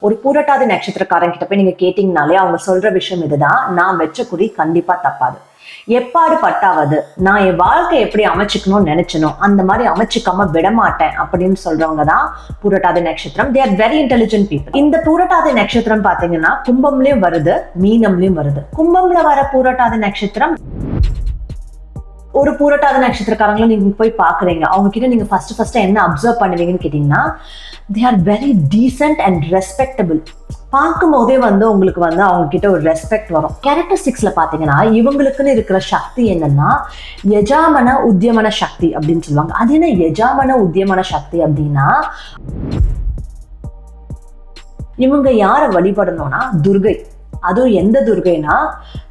ஒரு பூரட்டாதி நட்சத்திரக்காரன் கிட்ட போய் நீங்க கேட்டீங்கனாலே அவங்க சொல்ற விஷயம் இதுதான், நான் வெச்ச குறி கண்டிப்பா தப்பாது. எப்பாடு பட்டாவது நான் என் வாழ்க்கை எப்படி அமைச்சுக்கணும்னு நினைச்சனோ அந்த மாதிரி அமைச்சுக்காம விடமாட்டேன் அப்படின்னு சொல்றவங்க தான் பூரட்டாதி நட்சத்திரம். They are very intelligent people. இந்த பூரட்டாதி நட்சத்திரம் பாத்தீங்கன்னா கும்பம்லயும் வருது, மீனம்லயும் வருது. கும்பம்ல வர பூரட்டாதி நட்சத்திரம் ஒரு பூரட்டாதி நட்சத்திரக்காரங்களும் நீங்க போய் பாக்குறீங்க, அவங்க கிட்ட நீங்க ஃபர்ஸ்ட் என்ன அப்சர்வ் பண்ணுவீங்கன்னு கேட்டீங்கன்னா, they are very decent and respectable. பார்க்கும் போதே உங்களுக்கு அவங்க கிட்ட ஒரு ரெஸ்பெக்ட் வரும். கேரக்டரிஸ்டிக்ஸ்ல பாத்தீங்கன்னா இவங்களுக்குன்னு இருக்கிற சக்தி என்னன்னா யஜாமன உத்தியமன சக்தி அப்படின்னு சொல்லுவாங்க. அது என்ன யஜாமன உத்தியமன சக்தி அப்படின்னா, இவங்க யாரை வழிபடணும்னா துர்கை. அதுவும் எந்த துர்கைனா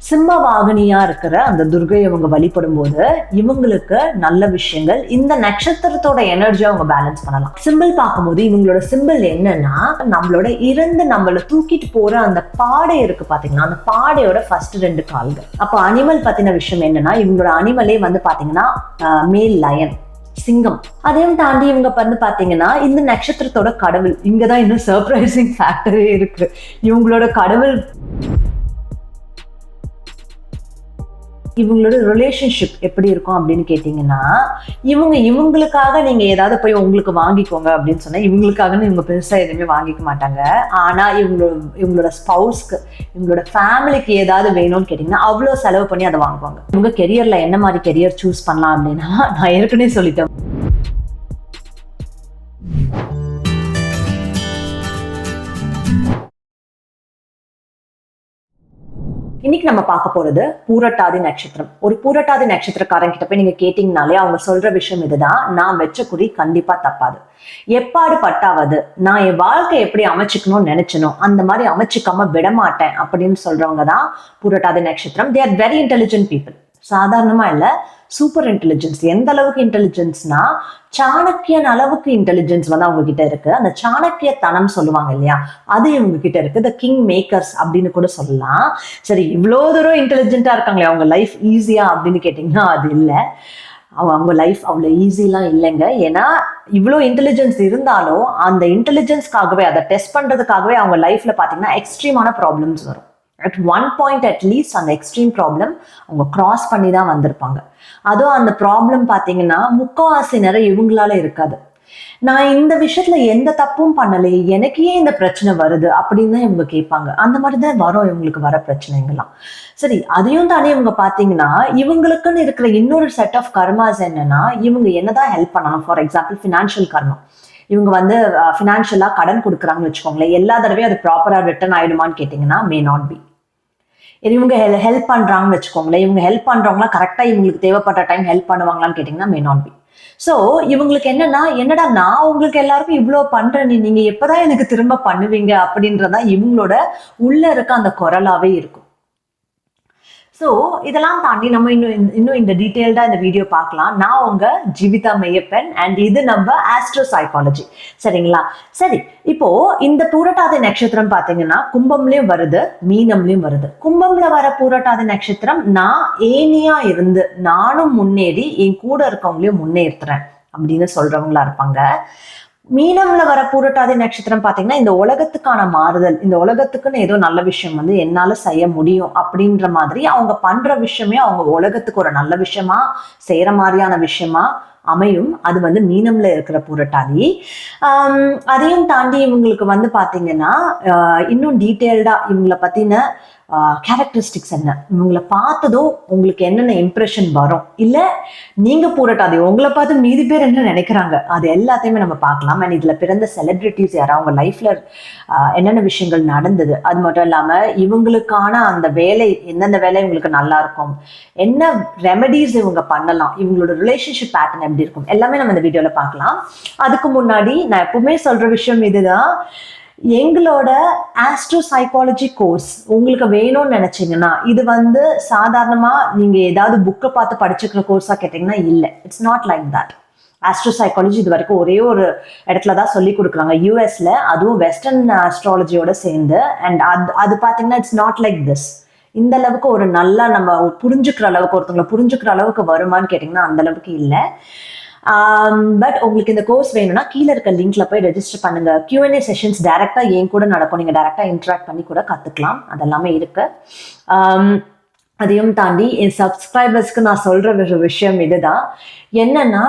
சிம்ம வாகனியா இருக்கிற அந்த துர்கை இவங்க வழிபடும் போது இவங்களுக்கு நல்ல விஷயங்கள், இந்த நட்சத்திரத்தோட எனர்ஜியை அவங்க பேலன்ஸ் பண்ணலாம். சிம்பிள் பார்க்கும்போது இவங்களோட சிம்பிள் என்னன்னா, நம்மளோட இறந்து நம்மள தூக்கிட்டு போற அந்த பாடை இருக்கு பாத்தீங்கன்னா, அந்த பாடையோட ஃபர்ஸ்ட் 2 கால்கள். அப்போ அனிமல் பத்தின விஷயம் என்னன்னா, இவங்களோட அனிமலே பாத்தீங்கன்னா மேல் லயன், சிங்கம். அதையும் தாண்டி இவங்க பாத்தீங்கன்னா இந்த நட்சத்திரத்தோட கடவுள், இங்கதான் இன்னும் சர்ப்ரைசிங் ஃபேக்டரே இருக்கு. இவங்களோட கடவுள், இவங்களோட ரிலேஷன்ஷிப் எப்படி இருக்கும் அப்படின்னு கேட்டீங்கன்னா, இவங்களுக்காக நீங்க ஏதாவது போய் உங்களுக்கு வாங்கிக்கோங்க அப்படின்னு சொன்னா இவங்களுக்காக இவங்க பெருசா எதுவுமே வாங்கிக்க மாட்டாங்க. ஆனா இவங்களோட ஸ்பவுஸ்க்கு, இவங்களோட ஃபேமிலிக்கு ஏதாவது வேணும்னு கேட்டீங்கன்னா அவ்வளவு செலவு பண்ணி அதை வாங்குவாங்க. இவங்க கெரியர்ல என்ன மாதிரி கெரியர் சூஸ் பண்ணலாம் அப்படின்னா, நான் ஏற்கனவே சொல்லிட்டேன். இன்னைக்கு நம்ம பார்க்க போறது பூரட்டாதி நட்சத்திரம். ஒரு பூரட்டாதி நட்சத்திரக்காரன் கிட்ட போய் நீங்க கேட்டீங்கனாலே அவங்க சொல்ற விஷயம் இதுதான், நான் வெச்ச குறி கண்டிப்பா தப்பாது. எப்பாடு பட்டாவது நான் என் வாழ்க்கை எப்படி அமைச்சுக்கணும்னு நினைச்சனோ அந்த மாதிரி அமைச்சுக்காம விடமாட்டேன் அப்படின்னு சொல்றவங்க தான் பூரட்டாதி நட்சத்திரம். They are very intelligent people. சாதாரணமா இல்ல, சூப்பர் இன்டெலிஜென்ஸ். எந்த அளவுக்கு இன்டெலிஜென்ஸ்னா சாணக்கியன் அளவுக்கு இன்டெலிஜென்ஸ் அவங்க கிட்ட இருக்கு. அந்த சாணக்கிய தனம் சொல்லுவாங்க இல்லையா, அது இவங்க கிட்ட இருக்கு. த கிங் மேக்கர்ஸ் அப்படின்னு கூட சொல்லலாம். சரி, இவ்வளோ தூரம் இன்டெலிஜென்ட்டா இருக்காங்களே, அவங்க லைஃப் ஈஸியா அப்படின்னு கேட்டீங்கன்னா அது இல்லை. அவங்க லைஃப் அவ்வளோ ஈஸிலாம் இல்லைங்க. ஏன்னா இவ்வளோ இன்டெலிஜென்ஸ் இருந்தாலும் அந்த இன்டெலிஜென்ஸ்க்காகவே, அதை டெஸ்ட் பண்றதுக்காகவே அவங்க லைஃப்ல பாத்தீங்கன்னா எக்ஸ்ட்ரீமான ப்ராப்ளம்ஸ் வரும். at one point at least அந்த எக்ஸ்ட்ரீம் ப்ராப்ளம் அவங்க கிராஸ் பண்ணி தான் வந்திருப்பாங்க. அதுவும் அந்த ப்ராப்ளம் பார்த்தீங்கன்னா முக்காவாசி நேரம் இவங்களால இருக்காது. நான் இந்த விஷயத்துல எந்த தப்பும் பண்ணலையே, எனக்கு ஏன் இந்த பிரச்சனை வருது அப்படின்னு தான் இவங்க கேட்பாங்க. அந்த மாதிரி தான் வரும் இவங்களுக்கு வர பிரச்சனைகள்லாம். சரி, அதையும் தானே இவங்க பார்த்தீங்கன்னா இவங்களுக்குன்னு இருக்கிற இன்னொரு செட் ஆஃப் கர்மாஸ் என்னன்னா, இவங்க என்னதான் ஹெல்ப் பண்ணணும். ஃபார் எக்ஸாம்பிள் ஃபினான்ஷியல் கர்மா. இவங்க ஃபினான்ஷியலா கடன் கொடுக்குறாங்கன்னு வச்சுக்கோங்களேன், எல்லா தடவையும் அது ப்ராப்பரா ரிட்டர்ன் ஆயிடுமான்னு கேட்டீங்கன்னா மே நாட் பி. இவங்க ஹெல்ப் பண்றாங்கன்னு வச்சுக்கோங்களேன், இவங்க ஹெல்ப் பண்றவங்களா கரெக்டா இவங்களுக்கு தேவைப்பட்ட டைம் ஹெல்ப் பண்ணுவாங்களான்னு கேட்டீங்கன்னா மே நாட் பி. சோ இவங்களுக்கு என்னடா நான் உங்களுக்கு எல்லாருக்கும் இவ்வளவு பண்றேன், நீங்க எப்பதான் எனக்கு திரும்ப பண்ணுவீங்க அப்படின்றதா இவங்களோட உள்ள இருக்க அந்த குரலாவே இருக்கும். ஸோ இதெல்லாம் தாண்டி நம்ம இன்னும் இந்த டீட்டெயில்டா இந்த வீடியோ பார்க்கலாம். நான் உங்க ஜீவிதா மெய்யப்பன் அண்ட் இது நம்ம ஆஸ்ட்ரோ சைக்காலஜி. சரிங்களா? சரி, இப்போ இந்த பூரட்டாதி நட்சத்திரம் பாத்தீங்கன்னா கும்பம்லயும் வருது, மீனம்லயும் வருது. கும்பம்ல வர பூரட்டாதி நட்சத்திரம் நான் ஏனியா இருந்து நானும் முன்னேறி என் கூட இருக்கவங்களையும் முன்னேற்றுறேன் அப்படின்னு சொல்றவங்களா இருப்பாங்க. மீனம்ல வர பூரட்டாதி நட்சத்திரம் பாத்தீங்கன்னா இந்த உலகத்துக்கான மாறுதல், இந்த உலகத்துக்குன்னு ஏதோ நல்ல விஷயம் என்னால செய்ய முடியும் அப்படின்ற மாதிரி அவங்க பண்ற விஷயமே அவங்க உலகத்துக்கு ஒரு நல்ல விஷயமா செய்யற மாதிரியான விஷயமா அமையும். அது மீனம்ல இருக்கிற பூரட்டாதி. அதையும் தாண்டி இவங்களுக்கு பாத்தீங்கன்னா இன்னும் டீட்டெயில்டா இவங்களை பத்தின கேரக்டரிஸ்டிக்ஸ் என்ன, இவங்களை பார்த்ததும் உங்களுக்கு என்னென்ன இம்ப்ரெஷன் வரும், இல்ல நீங்க பூரட்டாதி உங்களை பார்த்து மீதி பேர் என்ன நினைக்கிறாங்க, அது எல்லாத்தையுமே நம்ம பார்க்கலாம். அண்ட் இதுல பிறந்த செலிபிரிட்டிஸ் யாரா, அவங்க லைஃப்ல என்னென்ன விஷயங்கள் நடந்தது, அது மட்டும் இல்லாம இவங்களுக்கான அந்த வேலை, எந்தெந்த வேலை இவங்களுக்கு நல்லா இருக்கும், என்ன ரெமெடிஸ் இவங்க பண்ணலாம், இவங்களோட ரிலேஷன்ஷிப் பேட்டர்ன் எப்படி இருக்கும், எல்லாமே நம்ம இந்த வீடியோல பார்க்கலாம். அதுக்கு முன்னாடி நான் எப்பவுமே சொல்ற விஷயம் இதுதான், எங்களோட ஆஸ்ட்ரோ சைக்காலஜி கோர்ஸ் உங்களுக்கு வேணும்னு நினைச்சீங்கன்னா இது சாதாரணமா நீங்க ஏதாவது புக்கை பார்த்து படிச்சுக்கிற கோர்ஸா கேட்டீங்கன்னா இல்லை, it's not like that. Astro psychology இது வரைக்கும் ஒரே ஒரு இடத்துல தான் சொல்லி கொடுக்குறாங்க, யூஎஸ்ல, அதுவும் வெஸ்டர்ன் ஆஸ்ட்ராலஜியோட சேர்ந்து. அண்ட் அது பாத்தீங்கன்னா இட்ஸ் நாட் லைக் திஸ். இந்த அளவுக்கு ஒரு நல்லா நம்ம புரிஞ்சுக்கிற அளவுக்கு, ஒருத்தவங்களை புரிஞ்சுக்கிற அளவுக்கு வருமானு கேட்டீங்கன்னா அந்த அளவுக்கு இல்லை. பட் உங்களுக்கு இந்த கோர்ஸ் வேணும்னா கீழே இருக்க லிங்க்ல போய் ரெஜிஸ்டர் பண்ணுங்க. Q&A செஷன்ஸ் டைரக்டா என் கூட நடக்கும், நீங்க டைரக்டா இன்டராக்ட் பண்ணி கூட கத்துக்கலாம், அதெல்லாமே இருக்கு. அதையும் தாண்டி என் சப்ஸ்கிரைபர்ஸ்க்கு நான் சொல்ற விஷயம் இதுதான் என்னன்னா,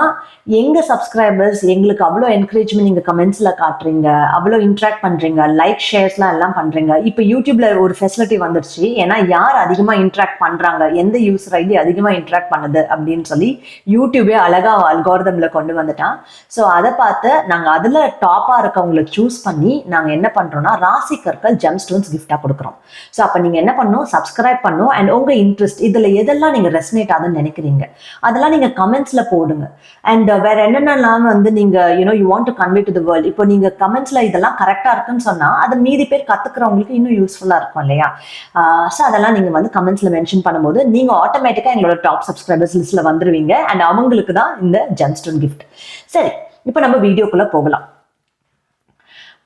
எங்க சப்ஸ்கிரைபர்ஸ் எங்களுக்கு அவ்வளோ என்கரேஜ்மெண்ட் நீங்க கமெண்ட்ஸ்ல காட்டுறீங்க, அவ்வளோ இன்ட்ராக்ட் பண்றீங்க, லைக் ஷேர்ஸ்லாம் எல்லாம் பண்றீங்க. இப்போ யூடியூப்ல ஒரு ஃபெசிலிட்டி வந்துருச்சு, ஏன்னா யார் அதிகமா இன்ட்ராக்ட் பண்றாங்க, எந்த யூசர் ஐடி அதிகமா இன்ட்ராக்ட் பண்ணுது அப்படின்னு சொல்லி யூடியூபே அழகா அல்காரிதம்ல கொண்டு வந்துட்டான். ஸோ அதை பார்த்து நாங்க அதுல டாப்பா இருக்கவங்களை சூஸ் பண்ணி நாங்க என்ன பண்றோம்னா ராசி கற்கள் ஜெம் ஸ்டோன்ஸ் கிஃப்டா கொடுக்குறோம். ஸோ அப்ப நீங்க என்ன பண்ணணும், சப்ஸ்கிரைப் பண்ணணும். அண்ட் உங்க இன்ட்ரெஸ்ட் இதுல எதெல்லாம் நீங்க ரெசனேட் ஆகுதுன்னு நினைக்கிறீங்க அதெல்லாம் நீங்க கமெண்ட்ஸ்ல போடுங்க. அண்ட் வேற என்னென்னலாம் வந்து நீங்க you want to convey to the world, இப்போ நீங்க கமெண்ட்ஸ்ல இதெல்லாம் கரெக்டா இருக்குன்னு சொன்னா அது மீதி பேர் கத்துக்கிறவங்களுக்கு இன்னும் யூஸ்ஃபுல்லா இருக்கும் இல்லையா? ஸோ அதெல்லாம் நீங்க வந்து கமெண்ட்ஸ்ல மென்ஷன் பண்ணும்போது நீங்க ஆட்டோமேட்டிக்கா எங்களோட டாப் சப்ஸ்கிரைபர்ஸ் லிஸ்ட்ல வந்துருவீங்க. அண்ட் அவங்களுக்கு தான் இந்த ஜெம்ஸ்டோன் கிஃப்ட். சரி, இப்போ நம்ம வீடியோக்குள்ள போகலாம்.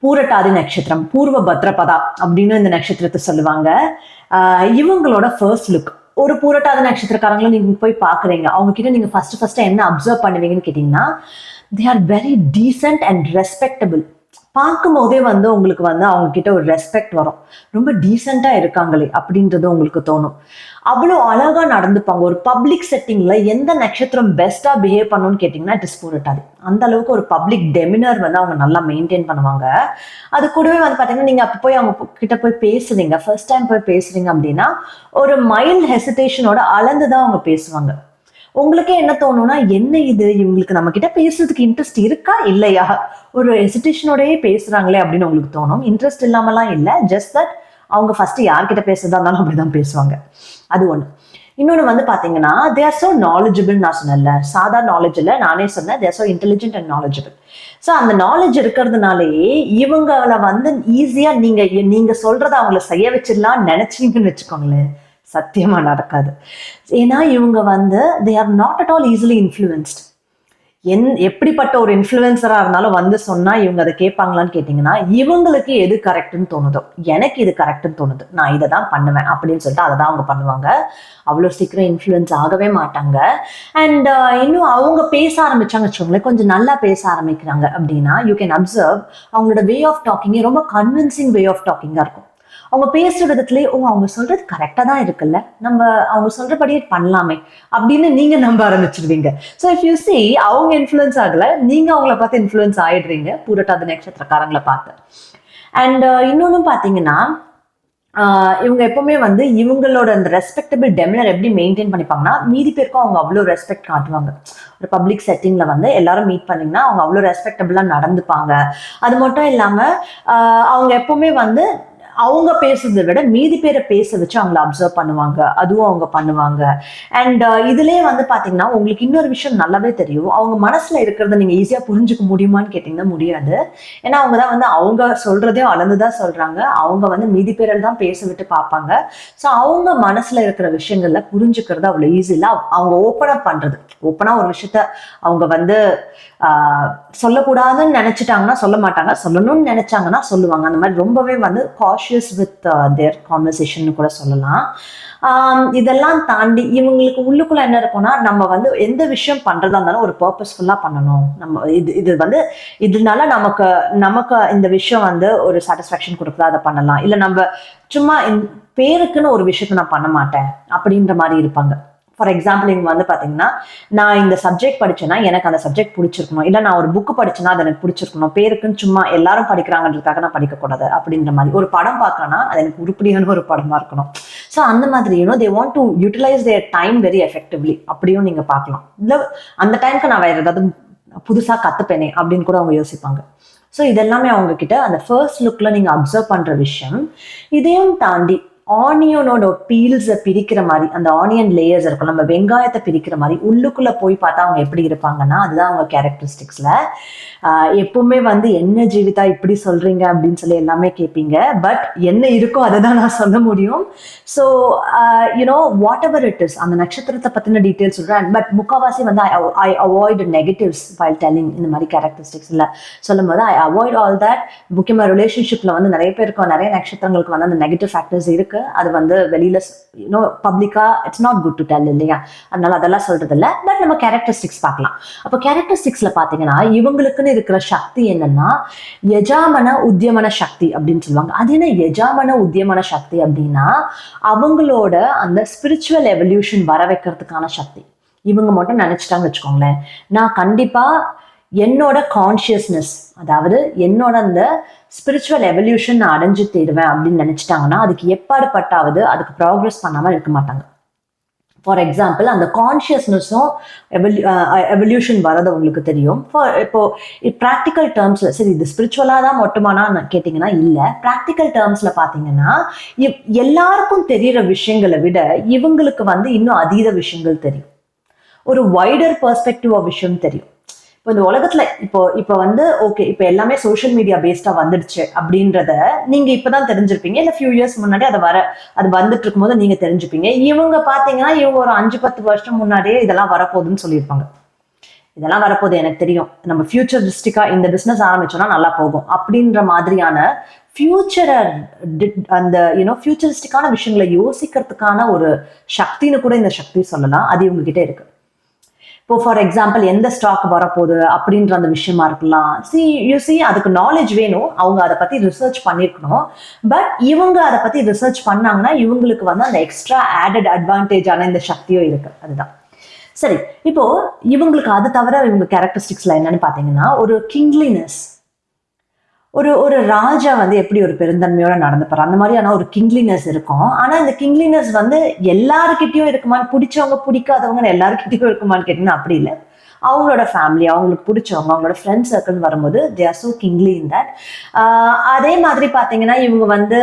பூரட்டாதி நட்சத்திரம், பூர்வ பத்ரபதா அப்படின்னு இந்த நட்சத்திரத்தை சொல்லுவாங்க. இவங்களோட ஃபர்ஸ்ட் லுக், ஒரு பூரட்டாதி நட்சத்திரக்காரங்களை நீங்க போய் பாக்குறீங்க, அவங்க கிட்ட நீங்க ஃபர்ஸ்ட் என்ன அப்சர்வ் பண்ணுவீங்கன்னு கேட்டீங்கன்னா, they are very decent and respectable. பார்க்கும் போதே வந்து உங்களுக்கு வந்து அவங்க கிட்ட ஒரு ரெஸ்பெக்ட் வரும், ரொம்ப டீசெண்டா இருக்காங்களே அப்படின்றது உங்களுக்கு தோணும். அவ்வளோ அழகா நடந்துப்பாங்க. ஒரு பப்ளிக் செட்டிங்ல எந்த நட்சத்திரம் பெஸ்டா பிஹேவ் பண்ணணும்னு கேட்டீங்கன்னா இட் இஸ் பூரட்டாதி. அந்த அளவுக்கு ஒரு பப்ளிக் டெமினர் வந்து அவங்க நல்லா மெயின்டைன் பண்ணுவாங்க. அது கூடவே வந்து பாத்தீங்கன்னா நீங்க அப்ப போய் அவங்க கிட்ட போய் பேசுறீங்க, ஃபர்ஸ்ட் டைம் போய் பேசுறீங்க அப்படின்னா ஒரு மைல்ட் ஹெசிடேஷனோட அளந்துதான் அவங்க பேசுவாங்க. உங்களுக்கே என்ன தோணும்னா, என்ன இது இவங்களுக்கு நம்ம கிட்ட பேசுறதுக்கு இன்ட்ரெஸ்ட் இருக்கா இல்லையா, ஒரு ஹெசிடேஷனோடயே பேசுறாங்களே அப்படின்னு உங்களுக்கு தோணும். இன்ட்ரெஸ்ட் இல்லாமலாம் இல்லை, ஜஸ்ட் தட் அவங்க ஃபர்ஸ்ட் யார்கிட்ட பேசுறதா இருந்தாலும் அப்படிதான் பேசுவாங்க. அது ஒண்ணு. இன்னொன்னு வந்து பாத்தீங்கன்னா தே ஆர் சோ நாலேஜபிள். நான் சொன்னேன்ல, சாதா நாலேஜ் இல்ல, நானே சொன்னேன் they are so intelligent and knowledgeable. So அந்த நாலேஜ் இருக்கிறதுனாலேயே இவங்களை வந்து ஈஸியா நீங்க சொல்றத அவங்கள செய்ய வச்சிடலாம் நினைச்சீங்கன்னு வச்சுக்கோங்களேன், சத்தியமா நடக்காது. ஏன்னா இவங்க வந்து they are not at all easily influenced. எப்படிப்பட்ட ஒரு இன்ஃப்ளூயன்சரா இருந்தாலும் வந்து சொன்னா இவங்க அதை கேட்பாங்களான்னு கேட்டீங்கன்னா, இவங்களுக்கு எது கரெக்ட்னு தோணுதோ, எனக்கு இது கரெக்ட்னு தோணுது, நான் இதை தான் பண்ணுவேன் அப்படின்னு சொல்லிட்டு அதை தான் அவங்க பண்ணுவாங்க. அவ்வளோ சீக்கிரம் இன்ஃப்ளூயன்ஸ் ஆகவே மாட்டாங்க. அண்ட் இன்னும் அவங்க பேச ஆரம்பிச்சாங்க வச்சுக்கோங்களேன், கொஞ்சம் நல்லா பேச ஆரம்பிக்கிறாங்க அப்படின்னா யூ கேன் அப்சர்வ் அவங்களோட வே ஆஃப் டாக்கிங்கே ரொம்ப கன்வின்சிங் வே ஆஃப் டாக்கிங்கா இருக்கும். அவங்க பேசுற விதத்துலயே அவங்க சொல்றது கரெக்டா தான் இருக்குல்ல, நம்ம அவங்க சொல்றபடியே பண்ணலாமே அப்படின்னு நீங்க நம்ப ஆரம்பிச்சிருவீங்க. ஸோ இஃப் யூ சி அவங்க இன்ஃப்ளூயன்ஸ் ஆகல, நீங்க அவங்கள பார்த்து இன்ஃப்ளூயன்ஸ் ஆயிடுறீங்க பூரட்டாதி நட்சத்திரக்காரங்களை பார்த்து. அண்ட் இன்னொன்னு பாத்தீங்கன்னா இவங்க எப்பவுமே வந்து இவங்களோட அந்த ரெஸ்பெக்டபிள் டெமினர் எப்படி மெயின்டைன் பண்ணிப்பாங்கன்னா, மீதி பேருக்கும் அவங்க அவ்வளோ ரெஸ்பெக்ட் காட்டுவாங்க. ஒரு பப்ளிக் செட்டிங்ல வந்து எல்லாரும் மீட் பண்ணீங்கன்னா அவங்க அவ்வளோ ரெஸ்பெக்டபிளா நடந்துப்பாங்க. அது மட்டும் இல்லாம அவங்க எப்பவுமே வந்து அவங்க பேசுறதை விட மீதி பேரை பேச வச்சு அவங்கள அப்சர்வ் பண்ணுவாங்க, அதுவும் அவங்க பண்ணுவாங்க. அண்ட் இதுலயே வந்து பாத்தீங்கன்னா உங்களுக்கு இன்னொரு விஷயம் நல்லாவே தெரியும், அவங்க மனசுல இருக்கிறத நீங்க ஈஸியா புரிஞ்சுக்க முடியுமான்னு கேட்டீங்கன்னா முடியாது. ஏன்னா அவங்க தான் வந்து அவங்க சொல்றதையும் அளந்துதான் சொல்றாங்க, அவங்க வந்து மீதி பேரில் தான் பேச விட்டு பார்ப்பாங்க. ஸோ அவங்க மனசுல இருக்கிற விஷயங்கள்ல புரிஞ்சுக்கிறது அவ்வளவு ஈஸி இல்லை. அவங்க ஓப்பனா பண்றது, ஓப்பனா ஒரு விஷயத்த அவங்க வந்து சொல்லக்கூடாதுன்னு நினைச்சிட்டாங்கன்னா சொல்ல மாட்டாங்க, சொல்லணும்னு நினைச்சாங்கன்னா சொல்லுவாங்க. அந்த மாதிரி ரொம்பவே வந்து காஷியஸ் வித் தேர் கான்வர்சேஷன் கூட சொல்லலாம். இதெல்லாம் தாண்டி இவங்களுக்கு உள்ளுக்குள்ள என்ன இருக்கும்னா, நம்ம வந்து எந்த விஷயம் பண்றதா இருந்தாலும் ஒரு பர்பஸ்ஃபுல்லா பண்ணணும், நம்ம இது வந்து இதனால நமக்கு இந்த விஷயம் வந்து ஒரு சாட்டிஸ்ஃபேக்ஷன் கொடுக்குதா அதை பண்ணலாம், இல்லை நம்ம சும்மா பேருக்குன்னு ஒரு விஷயத்த நான் பண்ண மாட்டேன் அப்படின்ற மாதிரி இருப்பாங்க. ஃபார் எக்ஸாம்பிள் இவங்க வந்து பாத்தீங்கன்னா, நான் இந்த சப்ஜெக்ட் படிச்சேன்னா எனக்கு அந்த சப்ஜெக்ட் பிடிச்சிருக்கணும், இல்லை நான் ஒரு புக்கு படிச்சேன்னா அது எனக்கு பிடிச்சிருக்கணும், பேருக்குன்னு சும்மா எல்லாரும் படிக்கிறாங்கன்றதுக்காக நான் படிக்கக்கூடாது அப்படின்ற மாதிரி. ஒரு படம் பார்க்கறேன்னா அது எனக்கு உருப்படியான ஒரு படமா இருக்கணும். ஸோ அந்த மாதிரி they want to utilize their time very effectively அப்படியும் நீங்க பார்க்கலாம். இல்லை அந்த டைமுக்கு நான் வேற ஏதாவது புதுசா கத்துப்பேனே அப்படின்னு கூட அவங்க யோசிப்பாங்க. ஸோ இதெல்லாமே அவங்க கிட்ட அந்த ஃபர்ஸ்ட் லுக்ல நீங்க அப்சர்வ் பண்ற விஷயம். இதையும் தாண்டி ஆனியனோட பீல்ஸை பிரிக்கிற மாதிரி, அந்த ஆனியன் லேயர்ஸ் இருக்கும், நம்ம வெங்காயத்தை பிரிக்கிற மாதிரி உள்ளுக்குள்ள போய் பார்த்தா அவங்க எப்படி இருப்பாங்கன்னா அதுதான் அவங்க கேரக்டரிஸ்டிக்ஸ்ல. எப்பவுமே வந்து என்ன ஜீவிதா இப்படி சொல்றீங்க அப்படின்னு சொல்லி எல்லாமே கேட்பீங்க, பட் என்ன இருக்கோ அதை தான் நான் சொல்ல முடியும். So what ever it is, அந்த நட்சத்திரத்தை பத்தின டீட்டெயில்ஸ் சொல்றேன், பட் முக்கால்வாசி வந்து ஐ அவாய்ட் நெகட்டிவ்ஸ் வைல் டெல்லிங். இந்த மாதிரி கேரக்டரிஸ்டிக்ஸ் இல்லை சொல்லும் போது ஐ அவாய்ட் ஆல் தட். முக்கியமாக ரிலேஷன்ஷிப்ல வந்து நிறைய பேருக்கு நிறைய நட்சத்திரங்களுக்கு வந்து அந்த நெகட்டிவ் ஃபேக்டர்ஸ் இருக்கு இருக்கு, அது வந்து வெளியில பப்ளிக்கா it's not good to tell இல்லையா, அதனால அதெல்லாம் சொல்றது இல்லை. பட் நம்ம கேரக்டரிஸ்டிக்ஸ் பார்க்கலாம். அப்போ கேரக்டரிஸ்டிக்ஸ்ல பாத்தீங்கன்னா இவங்களுக்குன்னு இருக்கிற சக்தி என்னன்னா யஜாமன உத்தியமன சக்தி அப்படின்னு சொல்லுவாங்க. அது என்ன யஜாமன உத்தியமன சக்தி அப்படின்னா அவங்களோட அந்த ஸ்பிரிச்சுவல் எவல்யூஷன் வர வைக்கிறதுக்கான சக்தி. இவங்க மட்டும் நினைச்சிட்டாங்கன்னு வச்சுக்கோங்களேன், நான் கண்டிப்பா என்னோட கான்சியஸ்னஸ், அதாவது என்னோட அந்த ஸ்பிரிச்சுவல் எவல்யூஷன் நான் அடைஞ்சு தேடுவேன் அப்படின்னு நினைச்சிட்டாங்கன்னா அதுக்கு எப்பாடு பட்டாவது அதுக்கு ப்ராக்ரஸ் பண்ணாம இருக்க மாட்டாங்க. ஃபார் எக்ஸாம்பிள், அந்த கான்சியஸ்னஸும் எவல்யூஷன் வரது உங்களுக்கு தெரியும். இப்போ ப்ராக்டிக்கல் டேர்ம்ஸ்ல, சரி இது ஸ்பிரிச்சுவலா தான் மட்டுமானா கேட்டீங்கன்னா இல்லை. ப்ராக்டிக்கல் டேர்ம்ஸ்ல பாத்தீங்கன்னா எல்லாருக்கும் தெரியற விஷயங்களை விட இவங்களுக்கு வந்து இன்னும் அதீத விஷயங்கள் தெரியும், ஒரு வைடர் பெர்ஸ்பெக்டிவ் ஆஃப் விஷயம் தெரியும். இப்போ இந்த உலகத்துல இப்போ வந்து ஓகே, இப்போ எல்லாமே சோஷியல் மீடியா பேஸ்டா வந்துடுச்சு அப்படின்றத நீங்க இப்பதான் தெரிஞ்சிருப்பீங்க, இல்ல ஃபியூ இயர்ஸ் முன்னாடி அது வந்துட்டு இருக்கும் போது நீங்க தெரிஞ்சுப்பீங்க. இவங்க பாத்தீங்கன்னா இவங்க ஒரு 5-10 வருஷம் முன்னாடியே இதெல்லாம் வரப்போகுதுன்னு சொல்லியிருப்பாங்க. இதெல்லாம் வரப்போகுது எனக்கு தெரியும், நம்ம ஃபியூச்சரிஸ்டிக்கா இந்த பிசினஸ் ஆரம்பிச்சோம்னா நல்லா போகும் அப்படின்ற மாதிரியான ஃபியூச்சரை அந்த ஃபியூச்சரிஸ்டிக்கான விஷயங்களை யோசிக்கிறதுக்கான ஒரு சக்தின்னு கூட இந்த சக்தி சொல்லலாம், அது இவங்க கிட்ட இருக்கு. இப்போ ஃபார் எக்ஸாம்பிள் எந்த ஸ்டாக் வரப்போகுது அப்படின்ற அந்த விஷயமா இருக்கலாம். அதுக்கு நாலேஜ் வேணும், அவங்க அதை பத்தி ரிசர்ச் பண்ணிருக்கணும். பட் இவங்க அதை பத்தி ரிசர்ச் பண்ணாங்கன்னா இவங்களுக்கு வந்து அந்த எக்ஸ்ட்ரா ஆடட் அட்வான்டேஜான இந்த சக்தியும் இருக்கு. அதுதான் சரி. இப்போ இவங்களுக்கு அது தவிர இவங்க கேரக்டரிஸ்டிக்ஸ்ல என்னன்னு பாத்தீங்கன்னா ஒரு கிங்லினஸ், ஒரு ராஜா வந்து எப்படி ஒரு பெருந்தன்மையோட நடந்துப்பாரு அந்த மாதிரியான ஒரு கிங்லினஸ் இருக்கும். ஆனா இந்த கிங்லினஸ் வந்து எல்லாருக்கிட்டையும் இருக்குமான்னு, பிடிச்சவங்க பிடிக்காதவங்க எல்லாருக்கிட்டையும் இருக்குமான்னு கேட்டீங்கன்னா அப்படி இல்லை. அவங்களோட ஃபேமிலி, அவங்களுக்கு பிடிச்சவங்க, அவங்களோட ஃப்ரெண்ட் சர்க்கிள் வரும்போது they are so kingly in that. அதே மாதிரி பாத்தீங்கன்னா இவங்க வந்து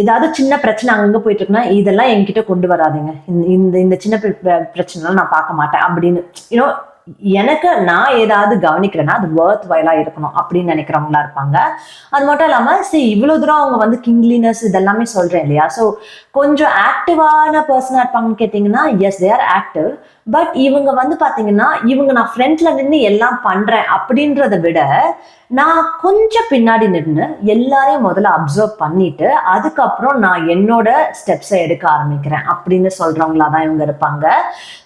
ஏதாவது சின்ன பிரச்சனை அங்கங்க போயிட்டு இருக்குன்னா இதெல்லாம் என்கிட்ட கொண்டு வராதுங்க, இந்த சின்ன பிரச்சனை நான் பார்க்க மாட்டேன் அப்படின்னு எனக்கு நான் ஏதாவது கவனிக்கிறேன்னா அது வர்த் வயலா இருக்கணும் அப்படின்னு நினைக்கிறவங்களா இருப்பாங்க. அது மட்டும் இல்லாம இவ்வளவு தூரம் அவங்க வந்து கிங்லினஸ் இதெல்லாமே சொல்றேன் இல்லையா, ஸோ கொஞ்சம் ஆக்டிவான பர்சனா இருப்பாங்கன்னு கேட்டீங்கன்னா yes they are active. But இவங்க வந்து பாத்தீங்கன்னா நான் ஃப்ரண்ட்ல நின்று எல்லாம் பண்றேன் அப்படின்றத விட நான் கொஞ்சம் பின்னாடி நின்று எல்லாரையும் முதல்ல அப்சர்வ் பண்ணிட்டு அதுக்கப்புறம் நான் என்னோட ஸ்டெப்ஸை எடுக்க ஆரம்பிக்கிறேன் அப்படின்னு சொல்றவங்களா தான் இவங்க இருப்பாங்க.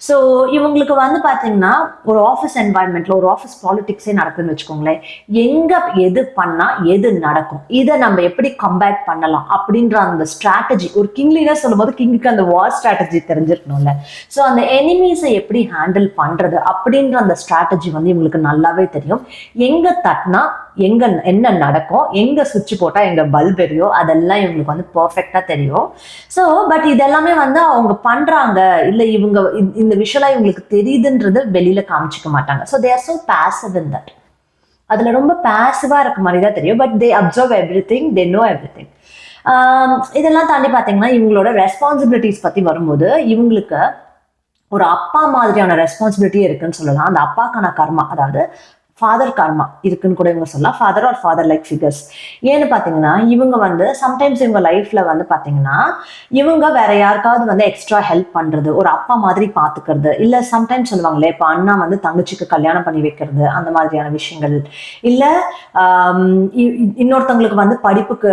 ஸோ இவங்களுக்கு வந்து பாத்தீங்கன்னா ஒரு ஆஃபீஸ் என்வாயன்மெண்ட்ல ஒரு ஆஃபீஸ் பாலிடிக்ஸே நடக்குதுன்னு வச்சுக்கோங்களேன், எங்க எது பண்ணா எது நடக்கும், இதை நம்ம எப்படி கம்பேட் பண்ணலாம் அப்படின்ற அந்த ஸ்ட்ராட்டஜி, ஒரு கிங்லினஸ் சொல்லும் போது கிங்குக்கு அந்த வார் ஸ்ட்ராட்டஜி தெரிஞ்சிருக்கணும்ல. ஸோ அந்த எனிமீஸை எப்படி ஹேண்டில் பண்றது அப்படின்ற அந்த ஸ்ட்ராட்டஜி வந்து இவங்களுக்கு நல்லாவே தெரியும். எங்க தட்டினா எங்க என்ன நடக்கும், எங்க சுவிட்ச் போட்டா எங்க பல்ப் எரியோ அதெல்லாம் இவங்களுக்கு வந்து பெர்ஃபெக்டா தெரியும். ஸோ பட் இதெல்லாமே வந்து அவங்க பண்றாங்க இல்ல இவங்க இந்த விஷயம் இவங்களுக்கு தெரியுதுன்றது வெளியில காமிச்சிக்க மாட்டாங்க. So they are so passive in that. அதுல ரொம்ப பாசிவா இருக்க மாதிரி தான் தெரியும். But they observe every thing, they know every thing. இதெல்லாம் தாண்டி பாத்தீங்கன்னா இவங்களோட ரெஸ்பான்சிபிலிட்டிஸ் பத்தி வரும்போது இவங்களுக்கு ஒரு அப்பா மாதிரியான ரெஸ்பான்சிபிலிட்டி இருக்குன்னு சொல்லலாம். அந்த அப்பாக்கான கர்மா, அதாவது ஃபாதர் கர்மா இருக்குன்னு கூட இவங்க சொல்லலாம், father or father like figures. ஏன்னு பாத்தீங்கன்னா இவங்க வந்து சம்டைம்ஸ் இவங்க லைஃப்ல வந்து பாத்தீங்கன்னா இவங்க வேற யாருக்காவது வந்து எக்ஸ்ட்ரா ஹெல்ப் பண்றது, ஒரு அப்பா மாதிரி பாத்துக்கிறது, இல்ல சம்டைம்ஸ் சொல்லுவாங்களே இப்போ அண்ணா வந்து தங்கச்சிக்கு கல்யாணம் பண்ணி வைக்கிறது, அந்த மாதிரியான விஷயங்கள், இல்ல இன்னொருத்தவங்களுக்கு வந்து படிப்புக்கு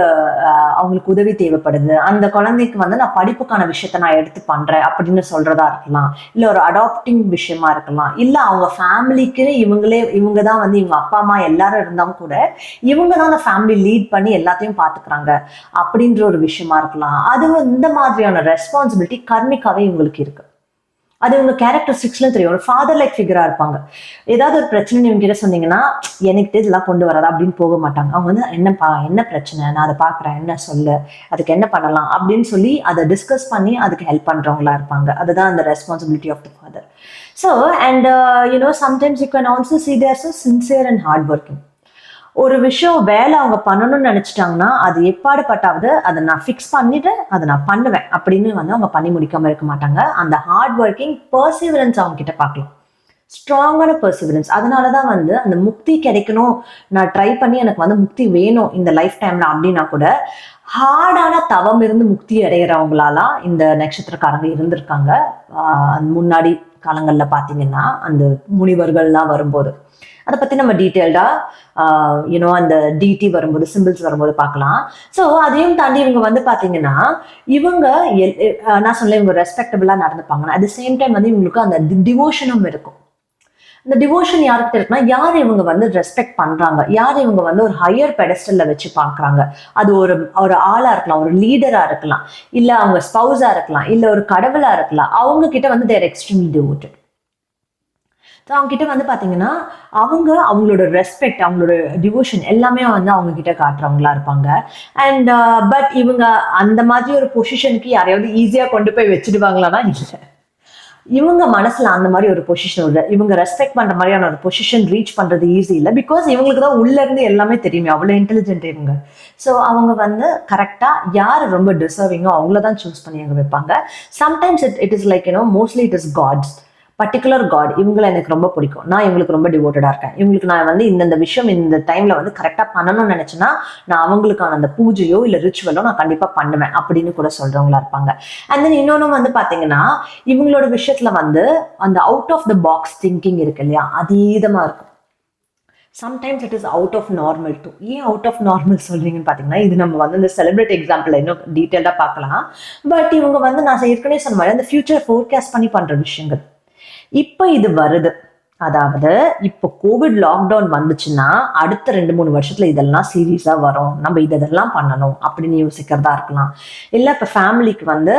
அவங்களுக்கு உதவி தேவைப்படுது, அந்த குழந்தைக்கு வந்து நான் படிப்புக்கான விஷயத்த நான் எடுத்து பண்றேன் அப்படின்னு சொல்றதா இருக்கலாம், இல்ல ஒரு அடாப்டிங் விஷயமா இருக்கலாம், இல்ல அவங்க ஃபேமிலிக்கு இவங்கதான் வந்து இவங்க அப்பா அம்மா எல்லாரும் இருந்தாலும் கூட இவங்க தான் அந்த ஃபேமிலி லீட் பண்ணி எல்லாத்தையும் பாத்துக்கிறாங்க அப்படின்ற ஒரு விஷயமா இருக்கலாம். அது இந்த மாதிரியான ரெஸ்பான்சிபிலிட்டி கர்மிக்காவே இவங்களுக்கு இருக்கு. அது இவங்க கேரக்டரிஸ்டிக்ஸ்ல தெரியும். ஒரு ஃபாதர் லைக் ஃபிகரா இருப்பாங்க. ஏதாவது ஒரு பிரச்சனை இவங்க கிட்ட சொன்னீங்கன்னா எனக்கு இதெல்லாம் கொண்டு வராதா அப்படின்னு போக மாட்டாங்க. அவங்க வந்து என்ன பிரச்சனை, நான் அதை பாக்குறேன், என்ன சொல்லு, அதுக்கு என்ன பண்ணலாம் அப்படின்னு சொல்லி அதை டிஸ்கஸ் பண்ணி அதுக்கு ஹெல்ப் பண்றவங்களா இருப்பாங்க. அதுதான் அந்த responsibility of the father. So, and sometimes you can also see they are so sincere and hardworking. ஒரு விஷயம் வேலை அவங்க பண்ணணும்னு நினைச்சிட்டாங்கன்னா அது எப்பாடுபட்டாவது அதை நான் ஃபிக்ஸ் பண்ணிட்டு அதை நான் பண்ணுவேன் அப்படின்னு வந்து அவங்க பண்ணி முடிக்காம இருக்க மாட்டாங்க. அந்த ஹார்ட் ஒர்க்கிங் பர்சிவரன்ஸ் அவங்க கிட்ட பார்க்கலாம், ஸ்ட்ராங்கான பர்சிவரன்ஸ். அதனாலதான் வந்து அந்த முக்தி கிடைக்கணும், நான் ட்ரை பண்ணி எனக்கு வந்து முக்தி வேணும் இந்த லைஃப் டைம்ல அப்படின்னா கூட ஹார்டான தவம் இருந்து முக்தி அடைகிறவங்களாலாம் இந்த நட்சத்திரக்காரங்க இருந்திருக்காங்க. முன்னாடி காலங்கள்ல பாத்தீங்கன்னா அந்த முனிவர்கள்லாம் வரும்போது அதை பத்தி நம்ம டீட்டெயில்டா அந்த டிடி வரும்போது, சிம்பிள்ஸ் வரும்போது பார்க்கலாம். ஸோ அதையும் தாண்டி இவங்க வந்து பாத்தீங்கன்னா, இவங்க நான் சொல்ல இவங்க ரெஸ்பெக்டபிளா நடந்துப்பாங்கன்னா, அட் த சேம் டைம் வந்து இவங்களுக்கு அந்த டிவோஷனும் இருக்கும். இந்த டிவோஷன் யார்கிட்ட இருக்குன்னா, யார் இவங்க வந்து ரெஸ்பெக்ட் பண்றாங்க, யார் இவங்க வந்து ஒரு ஹையர் பெடஸ்டல்ல வச்சு பாக்குறாங்க. அது ஒரு ஒரு ஆளா இருக்கலாம், ஒரு லீடரா இருக்கலாம், இல்ல அவங்க ஸ்பௌஸா இருக்கலாம், இல்ல ஒரு கடவுளா இருக்கலாம். அவங்க கிட்ட வந்து தேர் எக்ஸ்ட்ரீம்லி டிவோட்டட். அவங்க கிட்ட வந்து பாத்தீங்கன்னா, அவங்களோட ரெஸ்பெக்ட், அவங்களோட டிவோஷன் எல்லாமே வந்து அவங்க கிட்ட காட்டுறவங்களா இருப்பாங்க. அண்ட் பட் இவங்க அந்த மாதிரி ஒரு பொசிஷனுக்கு யாரையாவது ஈஸியா கொண்டு போய் வச்சிடுவாங்களான்னா இல்லை. இவங்க மனசுல அந்த மாதிரி ஒரு பொசிஷன் இல்லை. இவங்க ரெஸ்பெக்ட் பண்ற மாதிரியான ஒரு பொசிஷன் ரீச் பண்றது ஈஸி இல்லை. பிகாஸ் இவங்களுக்கு தான் உள்ள இருந்து எல்லாமே தெரியுமே, அவ்வளவு இன்டெலிஜென்ட் இவங்க. ஸோ அவங்க வந்து கரெக்டா யார் ரொம்ப டிசர்விங்கோ அவங்களதான் சூஸ் பண்ணி அங்க வைப்பாங்க. Sometimes it is like mostly it is gods, particular god. இவங்களை எனக்கு ரொம்ப பிடிக்கும், நான் இவங்களுக்கு ரொம்ப டிவோட்டடா இருக்கேன், இவங்களுக்கு நான் வந்து இந்த விஷயம் இந்த டைம்ல வந்து கரெக்டா பண்ணணும்னு நினைச்சேன்னா நான் அவங்களுக்கான அந்த பூஜையோ இல்ல ரிச்சுவலோ நான் கண்டிப்பா பண்ணுவேன் அப்படின்னு கூட சொல்றவங்களா இருப்பாங்க. அண்ட் தென் இன்னொன்னு வந்து பாத்தீங்கன்னா, இவங்களோட விஷயத்துல வந்து அந்த out of the box thinking இருக்கு இல்லையா, அதீதமா இருக்கும். Sometimes it is out of normal too. ஏன் அவுட் ஆஃப் நார்மல் சொல்றீங்கன்னு பாத்தீங்கன்னா, இது நம்ம வந்து இந்த செலிபிரிட்டி எக்ஸாம்பிள் இன்னும் டீட்டெயில்டா பார்க்கலாம். பட் இவங்க வந்து நான் ஏற்கனவே சொன்ன மாதிரி அந்த ஃபியூச்சர் ஃபோர்காஸ்ட் பண்ணி பண்ற விஷயங்கள் இப்ப இது வருது. அதாவது இப்போ கோவிட் லாக்டவுன் வந்துச்சுன்னா அடுத்த 2-3 வருஷத்துல இதெல்லாம் சீரியஸா வரும், நம்ம இதெல்லாம் பண்ணணும் அப்படின்னு யோசிக்கிறதா இருக்கலாம். இல்ல இப்ப ஃபேமிலிக்கு வந்து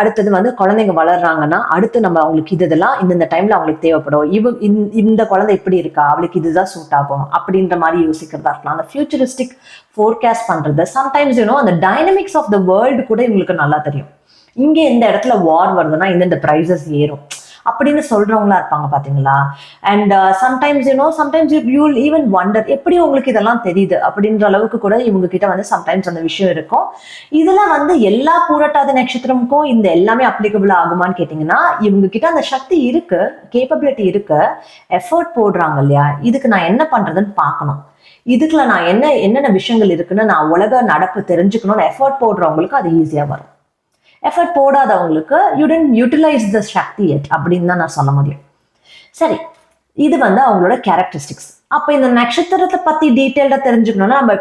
அடுத்தது வந்து குழந்தைங்க வளர்றாங்கன்னா அடுத்து நம்ம அவங்களுக்கு இதெல்லாம் இந்த டைம்ல அவங்களுக்கு தேவைப்படும், இந்த குழந்தை இப்படி இருக்கா, அவளுக்கு இதுதான் சூட் ஆகும் அப்படின்ற மாதிரி யோசிக்கிறதா இருக்கலாம். அந்த ஃபியூச்சரிஸ்டிக் ஃபோர்காஸ்ட் பண்றது சம்டைம்ஸ் அந்த டைனமிக்ஸ் ஆஃப் த வேர்ல்டு கூட இவங்களுக்கு நல்லா தெரியும். இங்க இந்த இடத்துல வார் வருதுன்னா இந்த பிரைசஸ் ஏறும் அப்படின்னு சொல்றவங்களா இருப்பாங்க பாத்தீங்களா. And sometimes you will even wonder எப்படி உங்களுக்கு இதெல்லாம் தெரியுது அப்படின்ற அளவுக்கு கூட இவங்க கிட்ட வந்து சம்டைம்ஸ் அந்த விஷயம் இருக்கும். இதுல வந்து எல்லா பூரட்டாதி நட்சத்திரமுக்கும் இந்த எல்லாமே அப்ளிகபிள் ஆகுமான்னு கேட்டீங்கன்னா, இவங்க கிட்ட அந்த சக்தி இருக்கு, கேப்பபிலிட்டி இருக்கு, எஃபர்ட் போடுறாங்க இல்லையா. இதுக்கு நான் என்ன பண்றதுன்னு பார்க்கணும், இதுக்குள்ள நான் என்னென்ன விஷயங்கள் இருக்குன்னு நான் உலக நடப்பு தெரிஞ்சுக்கணும்னு எஃபர்ட் போடுறவங்களுக்கு அது ஈஸியா வரும். எஃபர்ட் போடாதவங்களுக்கு யூ டென்ட் யூட்டிலைஸ் த சக்தி எட் அப்படின்னு தான் நான் சொல்ல முடியும். சரி, இது வந்து அவங்களோட கேரக்டரிஸ்டிக்ஸ். அப்ப இந்த நட்சத்திரத்தை பத்தி டீட்டெயில்டா தெரிஞ்சுக்கணும்னா நம்ம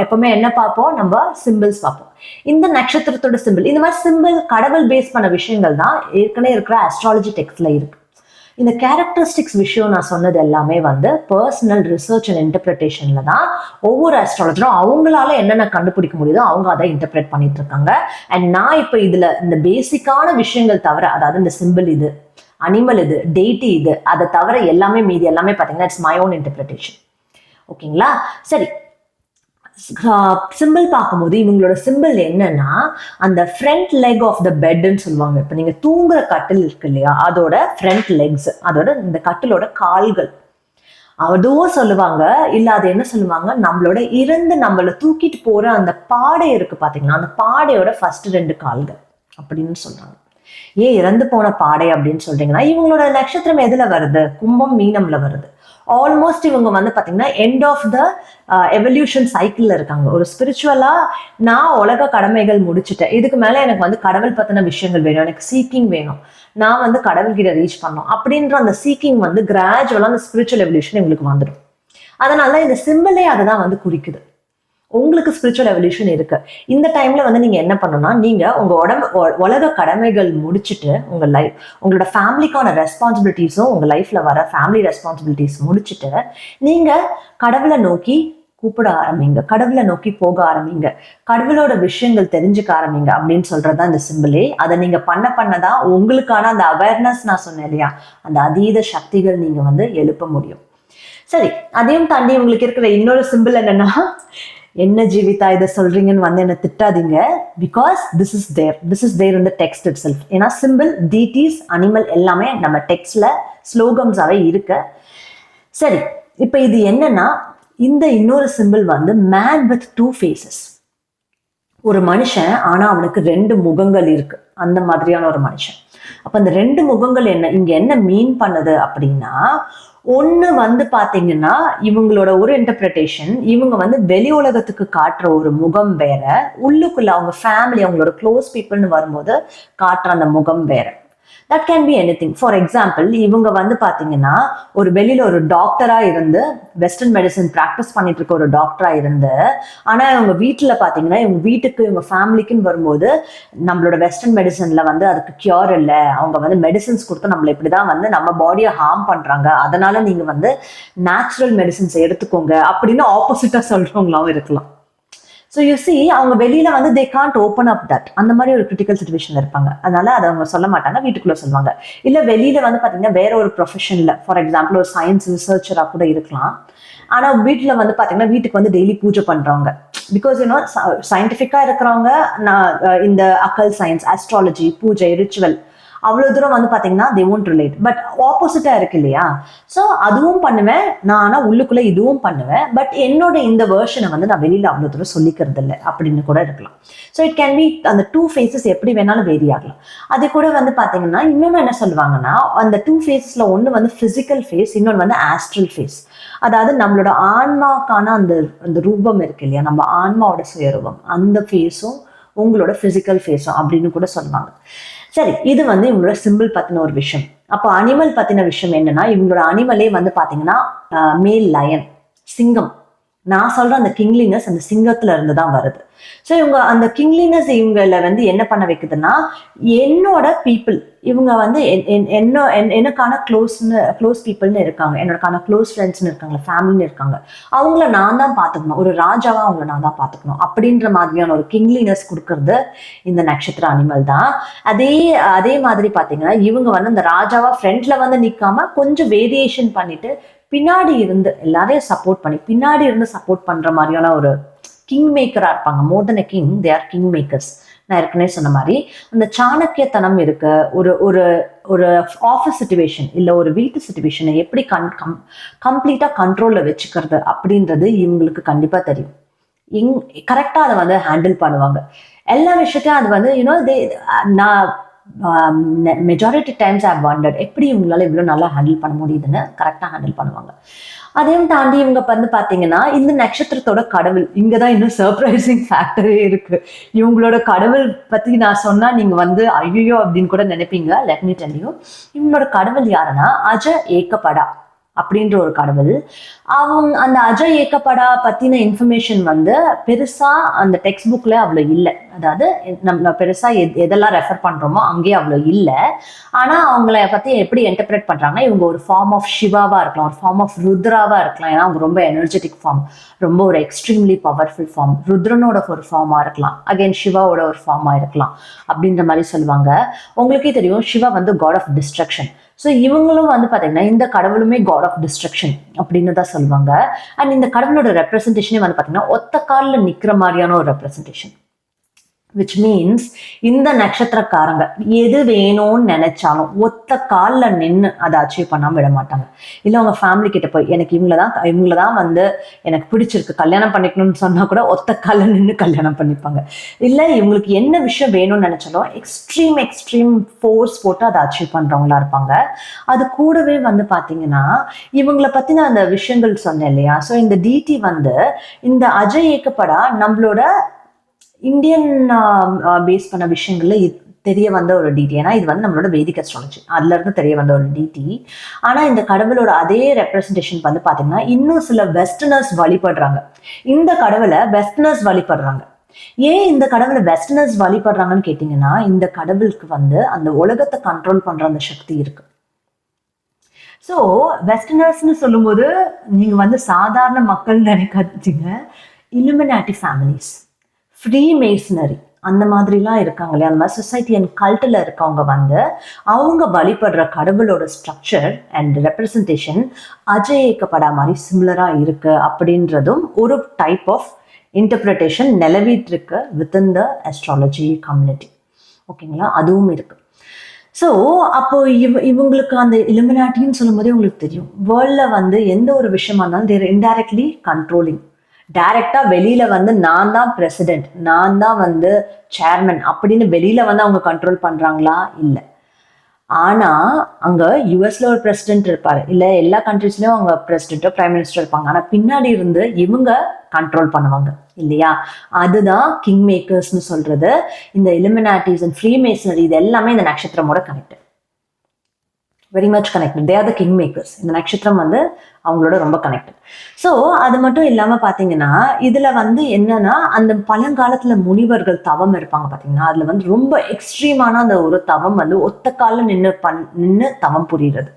எப்பவுமே என்ன பார்ப்போம், நம்ம சிம்பிள்ஸ் பார்ப்போம். இந்த நட்சத்திரத்தோட சிம்பிள், இந்த மாதிரி சிம்பிள் கடவுள் பேஸ் பண்ண விஷயங்கள் தான் ஏற்கனவே இருக்கிற அஸ்ட்ராலஜி டெக்ஸ்ட்ல இருக்கு. இந்த கேரக்டரிஸ்டிக்ஸ் விஷயம் நான் சொன்னது எல்லாமே வந்து பர்சனல் ரிசர்ச் அண்ட் இன்டர்பிரிட்டேஷன்ல தான் ஒவ்வொரு அஸ்ட்ராலஜரும் அவங்களால என்னென்ன கண்டுபிடிக்க முடியுதோ அவங்க அதை இன்டர்பிரேட் பண்ணிட்டு இருக்காங்க. அண்ட் நான் இப்போ இதுல இந்த பேசிக்கான விஷயங்கள் தவிர, அதாவது இந்த சிம்பிள் இது, அனிமல் இது, டெய்டி இது, அதை தவிர எல்லாமே மீதி எல்லாமே பாத்தீங்கன்னா இட்ஸ் மை ஓன் இன்டர்பிரிட்டேஷன். ஓகேங்களா. சரி, சிம்பிள் பார்க்கும்போது இவங்களோட சிம்பிள் என்னன்னா அந்த ஃப்ரண்ட் லெக் ஆஃப் த பெட்ன்னு சொல்லுவாங்க. இப்ப நீங்க தூங்குற கட்டில் இருக்கு இல்லையா, அதோட ஃப்ரண்ட் லெக்ஸ், அதோட இந்த கட்டிலோட கால்கள் அதுவும் சொல்லுவாங்க. இல்ல அது என்ன சொல்லுவாங்க, நம்மளோட நம்மள தூக்கிட்டு போற அந்த பாடை இருக்கு பாத்தீங்கன்னா, அந்த பாடையோட ஃபர்ஸ்ட் 2 கால்கள் அப்படின்னு சொல்றாங்க. ஏன் இறந்து போன பாடை அப்படின்னு சொல்றீங்கன்னா, இவங்களோட நட்சத்திரம் எதுல வருது, கும்பம் மீனம்ல வருது. ஆல்மோஸ்ட் இவங்க வந்து பாத்தீங்கன்னா எண்ட் ஆஃப் த எவல்யூஷன் சைக்கிள்ல இருக்காங்க. ஒரு ஸ்பிரிச்சுவலா நான் உலக கடமைகள் முடிச்சுட்டேன், இதுக்கு மேல எனக்கு வந்து கடவுள் பத்தின விஷயங்கள் வேணும், எனக்கு சீக்கிங் வேணும், நான் வந்து கடவுள்கிட்ட ரீச் பண்ணணும் அப்படின்ற அந்த சீக்கிங் வந்து கிராஜுவலா அந்த ஸ்பிரிச்சுவல் எவல்யூஷன் இவங்களுக்கு வந்துடும். அதனால இந்த சிம்பிளே அதுதான் வந்து குறிக்குது. உங்களுக்கு ஸ்பிரிச்சுவல் எவல்யூஷன் இருக்கு. இந்த டைம்ல வந்து நீங்க என்ன பண்ணணும்னா, நீங்க உங்க உலக கடமைகள் முடிச்சுட்டு உங்களோட ஃபேமிலிக்கான ரெஸ்பான்சிபிலிட்டிஸும் உங்க லைஃப்ல வர ஃபேமிலி ரெஸ்பான்சிபிலிட்டிஸ் முடிச்சுட்டு நீங்க கடவுளை நோக்கி கூப்பிட ஆரம்பிங்க, கடவுளை நோக்கி போக ஆரம்பிங்க, கடவுளோட விஷயங்கள் தெரிஞ்சுக்க ஆரம்பிங்க அப்படின்னு சொல்றதுதான் இந்த சிம்பிளே. அதை நீங்க பண்ணதான் உங்களுக்கான அந்த அவேர்னஸ் நான் சொன்னேன் இல்லையா, அந்த அதீத சக்திகள் நீங்க வந்து எழுப்ப முடியும். சரி, அதையும் தாண்டி உங்களுக்கு இருக்கிற இன்னொரு சிம்பிள் என்னன்னா, என்ன ஜீவிதா இதை சொல்றீங்கன்னு வந்து என்ன திட்டாதீங்க. Because this is there in the text itself. ஏன்னா சிம்பிள், டீட்டீஸ், அனிமல் எல்லாமே நம்ம டெக்ஸ்ட்ல ஸ்லோகம்ஸாவே இருக்கு. சரி, இப்ப இது என்னன்னா, இந்த இன்னொரு சிம்பிள் வந்து மேன் வித் 2 ஃபேஸஸ். ஒரு மனுஷன் ஆனா அவனுக்கு 2 முகங்கள் இருக்கு, அந்த மாதிரியான ஒரு மனுஷன். அப்ப அந்த 2 முகங்கள் இங்க என்ன மீன் பண்ணுது அப்படின்னா, ஒண்ணு வந்து பாத்தீங்கன்னா இவங்களோட ஒரு இன்டர்பிரிட்டேஷன், இவங்க வந்து வெளி உலகத்துக்கு காட்டுற ஒரு முகம் வேற, உள்ளுக்குள்ள அவங்க ஃபேமிலி அவங்களோட க்ளோஸ் பீப்புள்னு வரும்போது காட்டுற அந்த முகம் வேற. That can be anything. For example, இவங்க வந்து பாத்தீங்கன்னா ஒரு வெளியில ஒரு டாக்டரா இருந்து வெஸ்டர்ன் மெடிசன் ப்ராக்டிஸ் பண்ணிட்டு இருக்க ஒரு டாக்டரா இருந்து, ஆனா இவங்க வீட்டுல பாத்தீங்கன்னா இவங்க வீட்டுக்கு இவங்க ஃபேமிலிக்குன்னு வரும்போது நம்மளோட வெஸ்டர்ன் மெடிசன்ல வந்து அதுக்கு கியூர் இல்லை, அவங்க வந்து மெடிசன்ஸ் கொடுத்து நம்மள இப்படிதான் வந்து நம்ம பாடியை ஹார்ம் பண்றாங்க, அதனால நீங்க வந்து நேச்சுரல் மெடிசன்ஸ் எடுத்துக்கோங்க அப்படின்னு ஆப்போசிட்டா சொல்றவங்களாவும் இருக்கலாம். ஸோ யூ சி, அவங்க வெளியில வந்து they can't open up that, அந்த மாதிரி ஒரு கிரிட்டிக்கல் சுச்சுவேஷன்ல இருப்பாங்க. அதனால அதை அவங்க சொல்ல மாட்டாங்க, வீட்டுக்குள்ள சொல்லுவாங்க. இல்ல வெளியில வந்து பாத்தீங்கன்னா வேற ஒரு ப்ரொஃபஷன்ல, ஃபார் எக்ஸாம்பிள் ஒரு சயின்ஸ் ரிசர்ச்சரா கூட இருக்கலாம். ஆனா வீட்டுல வந்து பாத்தீங்கன்னா வீட்டுக்கு வந்து டெய்லி பூஜை பண்றவங்க, பிகாஸ் யூனோ சயின்டிபிக்கா இருக்கிறவங்க, நான் இந்த அக்கல் சயின்ஸ், ஆஸ்ட்ராலஜி, பூஜை, ரிச்சுவல் அவ்வளவு தூரம் வந்து பாத்தீங்கன்னா they won't relate. பட் ஆப்போசிட்டா இருக்கு இல்லையா? ஸோ அதுவும் பண்ணுவேன் நான், ஆனா உள்ளுக்குள்ள இதுவும் பண்ணுவேன், பட் என்னோட இந்த வெர்ஷனை வந்து நான் வெளியில அவ்வளவு தூரம் சொல்லிக்கிறது இல்லை அப்படின்னு கூட இருக்கலாம். ஸோ இட் கேன் பி அந்த டூ ஃபேஸஸ் எப்படி வேணாலும் வேரி ஆகலாம். அது கூட வந்து பாத்தீங்கன்னா இன்னொன்னு என்ன சொல்லுவாங்கன்னா, அந்த டூ ஃபேஸஸ்ல ஒன்று வந்து பிசிக்கல் ஃபேஸ், இன்னொன்று வந்து ஆஸ்ட்ரல் ஃபேஸ். அதாவது நம்மளோட ஆன்மாக்கான அந்த அந்த ரூபம் இருக்கு இல்லையா, நம்ம ஆன்மாவோட சுயரூபம், அந்த ஃபேஸும் உங்களோட பிசிக்கல் ஃபேஸும் அப்படின்னு கூட சொல்லுவாங்க. சரி, இது வந்து இவங்களோட சிம்பிள் பத்தின ஒரு விஷயம். அப்போ அனிமல் பத்தின விஷயம் என்னன்னா, இவங்களோட அனிமலே வந்து பாத்தீங்கன்னா மேல் லயன், சிங்கம். நான் சொல்ற அந்த கிங்லினஸ் அந்த சிங்கத்துல இருந்து தான் வருது. ஸோ இவங்க அந்த கிங்லினஸ் இவங்கள வந்து என்ன பண்ண வைக்குதுன்னா, என்னோட பீப்புள் இவங்க வந்து எனக்கான க்ளோஸ் பீப்புள்னு இருக்காங்க, என்னோடக்கான க்ளோஸ் ஃப்ரெண்ட்ஸ்னு இருக்காங்க, ஃபேமிலின்னு இருக்காங்க, அவங்கள நான் தான் பார்த்துக்கணும், ஒரு ராஜாவா அவங்கள நான் தான் பார்த்துக்கணும் அப்படின்ற மாதிரியான ஒரு கிங்லினஸ் கொடுக்கறது இந்த நட்சத்திர அனிமல் தான். அதே மாதிரி பார்த்தீங்கன்னா இவங்க வந்து அந்த ராஜாவா ஃப்ரண்ட்ல வந்து நிற்காம கொஞ்சம் வேரியேஷன் பண்ணிட்டு பின்னாடி இருந்து எல்லாரையும் சப்போர்ட் பண்ணி பின்னாடி இருந்து சப்போர்ட் பண்ற மாதிரியான ஒரு கிங் மேக்கரா இருப்பாங்க. More than a king, they are king makers. நான் ஏற்கனவே சொன்ன மாதிரி அந்த சாணக்கியத்தனம் இருக்கு. ஒரு ஒரு ஒரு ஆஃபீஸ் சிச்சுவேஷன் இல்லை ஒரு வீட்டு சிச்சுவேஷனை எப்படி கம்ப்ளீட்டா கண்ட்ரோல்ல வச்சுக்கிறது அப்படின்றது இவங்களுக்கு கண்டிப்பா தெரியும். கரெக்டா அதை வந்து ஹேண்டில் பண்ணுவாங்க. எல்லா விஷயத்தையும் அது வந்து யூனோ நான் மெஜாரிட்டி டைம்ஸ் ஐ வண்டர்ட் எப்படி இவங்களால இவ்வளோ நல்லா ஹேண்டில் பண்ண முடியுதுன்னு. கரெக்டாக ஹேண்டில் பண்ணுவாங்க. அதையும் தாண்டி இவங்க வந்து பார்த்தீங்கன்னா இந்த நட்சத்திரத்தோட கடவுள் இங்கதான் இன்னும் சர்ப்ரைசிங் ஃபேக்டரே இருக்கு. இவங்களோட கடவுள் பத்தி நான் சொன்னா நீங்க வந்து ஐயோ அப்படின்னு கூட நினைப்பீங்க. லெட் மீ டெல் யூ, இவங்களோட கடவுள் யாருன்னா அஜ ஏகபடா அப்படின்ற ஒரு கடவுள். அவங்க அந்த அஜய் ஏகப்படா பத்தின இன்ஃபர்மேஷன் வந்து பெருசா அந்த டெக்ஸ்ட் புக்ல அவ்வளோ இல்லை. அதாவது நம்ம பெருசா எதெல்லாம் ரெஃபர் பண்றோமோ அங்கேயே அவ்வளோ இல்லை. ஆனா அவங்கள பத்தி எப்படி என்டர்பிரேட் பண்றாங்கன்னா, இவங்க ஒரு ஃபார்ம் ஆஃப் சிவாவா இருக்கலாம், ஒரு ஃபார்ம் ஆஃப் ருத்ராவா இருக்கலாம். ஏன்னா அவங்க ரொம்ப எனர்ஜெட்டிக் ஃபார்ம், ரொம்ப ஒரு எக்ஸ்ட்ரீம்லி பவர்ஃபுல் ஃபார்ம். ருத்ரனோட ஒரு ஃபார்மா இருக்கலாம், அகைன் சிவாவோட ஒரு ஃபார்மா இருக்கலாம் அப்படின்ற மாதிரி சொல்லுவாங்க. உங்களுக்கே தெரியும் சிவா வந்து காட் ஆஃப் டிஸ்ட்ரக்ஷன். ஸோ இவங்களும் வந்து பார்த்தீங்கன்னா இந்த கடவுளுமே காட் ஆஃப் டிஸ்ட்ரக்ஷன் அப்படின்னு தான் சொல்லுவாங்க. அண்ட் இந்த கடவுளோட ரெப்ரஸன்டேஷனே வந்து பார்த்தீங்கன்னா ஒத்த காலில் நிற்கிற மாதிரியான ஒரு ரெப்ரஸன்டேஷன். விச் மீன்ஸ் இந்த நட்சத்திரக்காரங்க எது வேணும்னு நினைச்சாலும் ஒத்த காலில் நின்று அதை அச்சீவ் பண்ணாம விட மாட்டாங்க. இல்லை அவங்க ஃபேமிலி கிட்ட போய் எனக்கு இவங்களதான் வந்து எனக்கு பிடிச்சிருக்கு கல்யாணம் பண்ணிக்கணும்னு சொன்னா கூட ஒத்த காலில் நின்று கல்யாணம் பண்ணிப்பாங்க. இல்லை இவங்களுக்கு என்ன விஷயம் வேணும்னு நினைச்சாலும் எக்ஸ்ட்ரீம் ஃபோர்ஸ் போட்டு அதை அச்சீவ் பண்றவங்களா இருப்பாங்க. அது கூடவே வந்து பாத்தீங்கன்னா இவங்களை பத்தின அந்த விஷயங்கள் சொன்னேன் இல்லையா. ஸோ இந்த டிடி வந்து இந்த அஜய் ஏகப்படா நம்மளோட இந்தியன் பேஸ் பண்ண விஷயங்கள்ல தெரிய வந்த ஒரு டிடி. ஏன்னா இது வந்து நம்மளோட வேதிக் அஸ்ட்ராலஜி, அதுல இருந்து தெரிய வந்த ஒரு டிடி. ஆனா இந்த கடவுளோட அதே ரெப்ரஸன்டேஷன் வந்து பாத்தீங்கன்னா இன்னும் சில வெஸ்டர்னர்ஸ் வழிபடுறாங்க. இந்த கடவுளை வெஸ்டர்னர்ஸ் வழிபடுறாங்க. ஏன் இந்த கடவுளை வெஸ்டர்னர்ஸ் வழிபடுறாங்கன்னு கேட்டீங்கன்னா, இந்த கடவுளுக்கு வந்து அந்த உலகத்தை கண்ட்ரோல் பண்ற அந்த சக்தி இருக்கு. ஸோ வெஸ்டர்னர்ஸ்னு சொல்லும்போது நீங்க வந்து சாதாரண மக்கள் நினைக்காதீங்க. இல்லுமினாட்டி ஃபேமிலிஸ், ஃப்ரீ மேசனரி அந்த மாதிரிலாம் இருக்காங்க இல்லையா, அந்த மாதிரி சொசைட்டி அண்ட் கல்ட்டில் இருக்கவங்க வந்து அவங்க வழிபடுற கடவுளோட ஸ்ட்ரக்சர் அண்ட் ரெப்ரஸன்டேஷன் அஜய் ஏகப்படா மாதிரி சிமிலராக இருக்கு அப்படின்றதும் ஒரு டைப் ஆஃப் இன்டர்பிரிட்டேஷன் நிலவிட்டு இருக்கு வித்தின் த அஸ்ட்ராலஜி கம்யூனிட்டி. ஓகேங்களா, அதுவும் இருக்கு. ஸோ அப்போ இவங்களுக்கு அந்த இலுமினாட்டின்னு சொல்லும் போதே உங்களுக்கு தெரியும், வேர்ல்டில் வந்து எந்த ஒரு விஷயமா இருந்தாலும் தேர் இன்டைரக்ட்லி கண்ட்ரோலிங். டைரக்டா வெளியில வந்து நான் தான் பிரசிடென்ட், நான் தான் வந்து சேர்மன் அப்படின்னு வெளியில வந்து அவங்க கண்ட்ரோல் பண்றாங்களா? இல்லை. ஆனா அங்க யூஎஸ்ல ஒரு பிரசிடென்ட் இருப்பாரு, இல்ல எல்லா கண்ட்ரீஸ்லயும் அவங்க பிரசிடென்ட்டோ பிரைம் மினிஸ்டர் இருப்பாங்க. ஆனா பின்னாடி இருந்து இவங்க கண்ட்ரோல் பண்ணுவாங்க இல்லையா. அதுதான் கிங் மேக்கர்ஸ்னு சொல்றது. இந்த இலுமினாட்டிஸ் அண்ட் ஃப்ரீ மேசனரி இது எல்லாமே இந்த நட்சத்திரமோட connect. Very much connected. They are the king makers. இந்த நட்சத்திரம் வந்து அவங்களோட ரொம்ப கனெக்டட். ஸோ அது மட்டும் இல்லாம பாத்தீங்கன்னா இதுல வந்து என்னன்னா அந்த பழங்காலத்துல முனிவர்கள் தவம் இருப்பாங்க பாத்தீங்கன்னா, அதுல வந்து ரொம்ப எக்ஸ்ட்ரீமான அந்த ஒரு தவம் வந்து ஒத்த கால நின்று தவம் புரியுறது.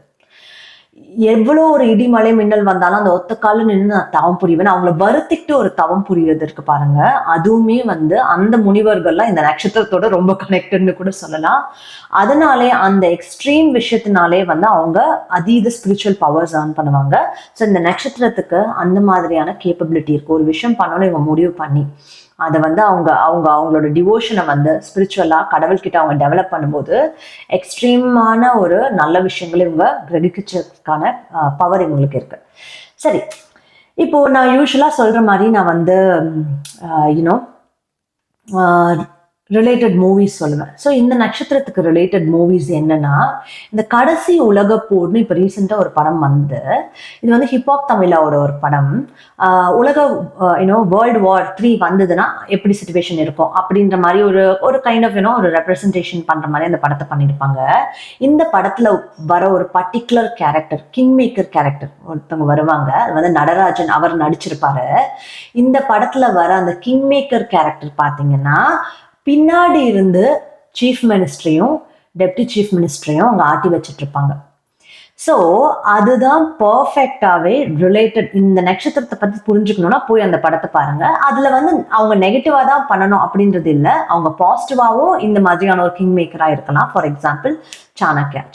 எவ்வளோ ஒரு இடி மழை மின்னல் வந்தாலும் அந்த ஒத்த கால நின்று நான் தவம் புரிவேன், அவங்கள வருத்திட்டு ஒரு தவம் புரியுறது இருக்கு பாருங்க. அதுவுமே வந்து அந்த முனிவர்கள்லாம் இந்த நட்சத்திரத்தோட ரொம்ப கனெக்டட்னு கூட சொல்லலாம். அதனாலே அந்த எக்ஸ்ட்ரீம் விஷயத்தினாலே வந்து அவங்க அதீத ஸ்பிரிச்சுவல் பவர்ஸ் ஏர்ன் பண்ணுவாங்க. ஸோ இந்த நட்சத்திரத்துக்கு அந்த மாதிரியான கேப்பபிலிட்டி இருக்கு. ஒரு விஷயம் பண்ணணும்னு இவங்க முடிவு பண்ணி அதை வந்து அவங்களோட டிவோஷனை வந்து ஸ்பிரிச்சுவலா கடவுள்கிட்ட அவங்க டெவலப் பண்ணும்போது எக்ஸ்ட்ரீமான ஒரு நல்ல விஷயங்களை இவங்க கிரகிக்கிறதுக்கான பவர் இவங்களுக்கு இருக்கு. சரி, இப்போ நான் யூஸ்வலா சொல்ற மாதிரி நான் வந்து யூனோ ரிலேட்டட் மூவிஸ் சொல்லுவேன். ஸோ இந்த நட்சத்திரத்துக்கு ரிலேட்டட் மூவிஸ் என்னன்னா, இந்த கடைசி உலக போர்னு இப்போ ரீசெண்டாக ஒரு படம் வந்து, இது வந்து ஹிப்ஹாப் தமிழாவோட ஒரு படம். உலக வேர்ல்டு வார் 3 வந்ததுன்னா எப்படி சுச்சுவேஷன் இருக்கும் அப்படின்ற மாதிரி ஒரு கைண்ட் ஆஃப் ஒரு ரெப்ரஸன்டேஷன் பண்ற மாதிரி அந்த படத்தை பண்ணியிருப்பாங்க. இந்த படத்துல வர ஒரு particular character, king maker character ஒருத்தவங்க வருவாங்க. அது வந்து நடராஜன் அவர் நடிச்சிருப்பாரு. இந்த படத்துல வர அந்த கிங் மேக்கர் கேரக்டர் பாத்தீங்கன்னா பின்னாடி இருந்து சீஃப் மினிஸ்டரையும் டெப்டி சீஃப் மினிஸ்டரையும் அவங்க ஆட்டி வச்சுட்டு இருப்பாங்க. ஸோ அதுதான் பர்ஃபெக்டாவே ரிலேட்டட். இந்த நட்சத்திரத்தை பத்தி புரிஞ்சுக்கணும்னா போய் அந்த படத்தை பாருங்க. அதுல வந்து அவங்க நெகட்டிவா தான் பண்ணணும் அப்படின்றது இல்லை, அவங்க பாசிட்டிவாவும் இந்த மாதிரியான ஒரு கிங் மேக்கரா இருக்கலாம். ஃபார் எக்ஸாம்பிள்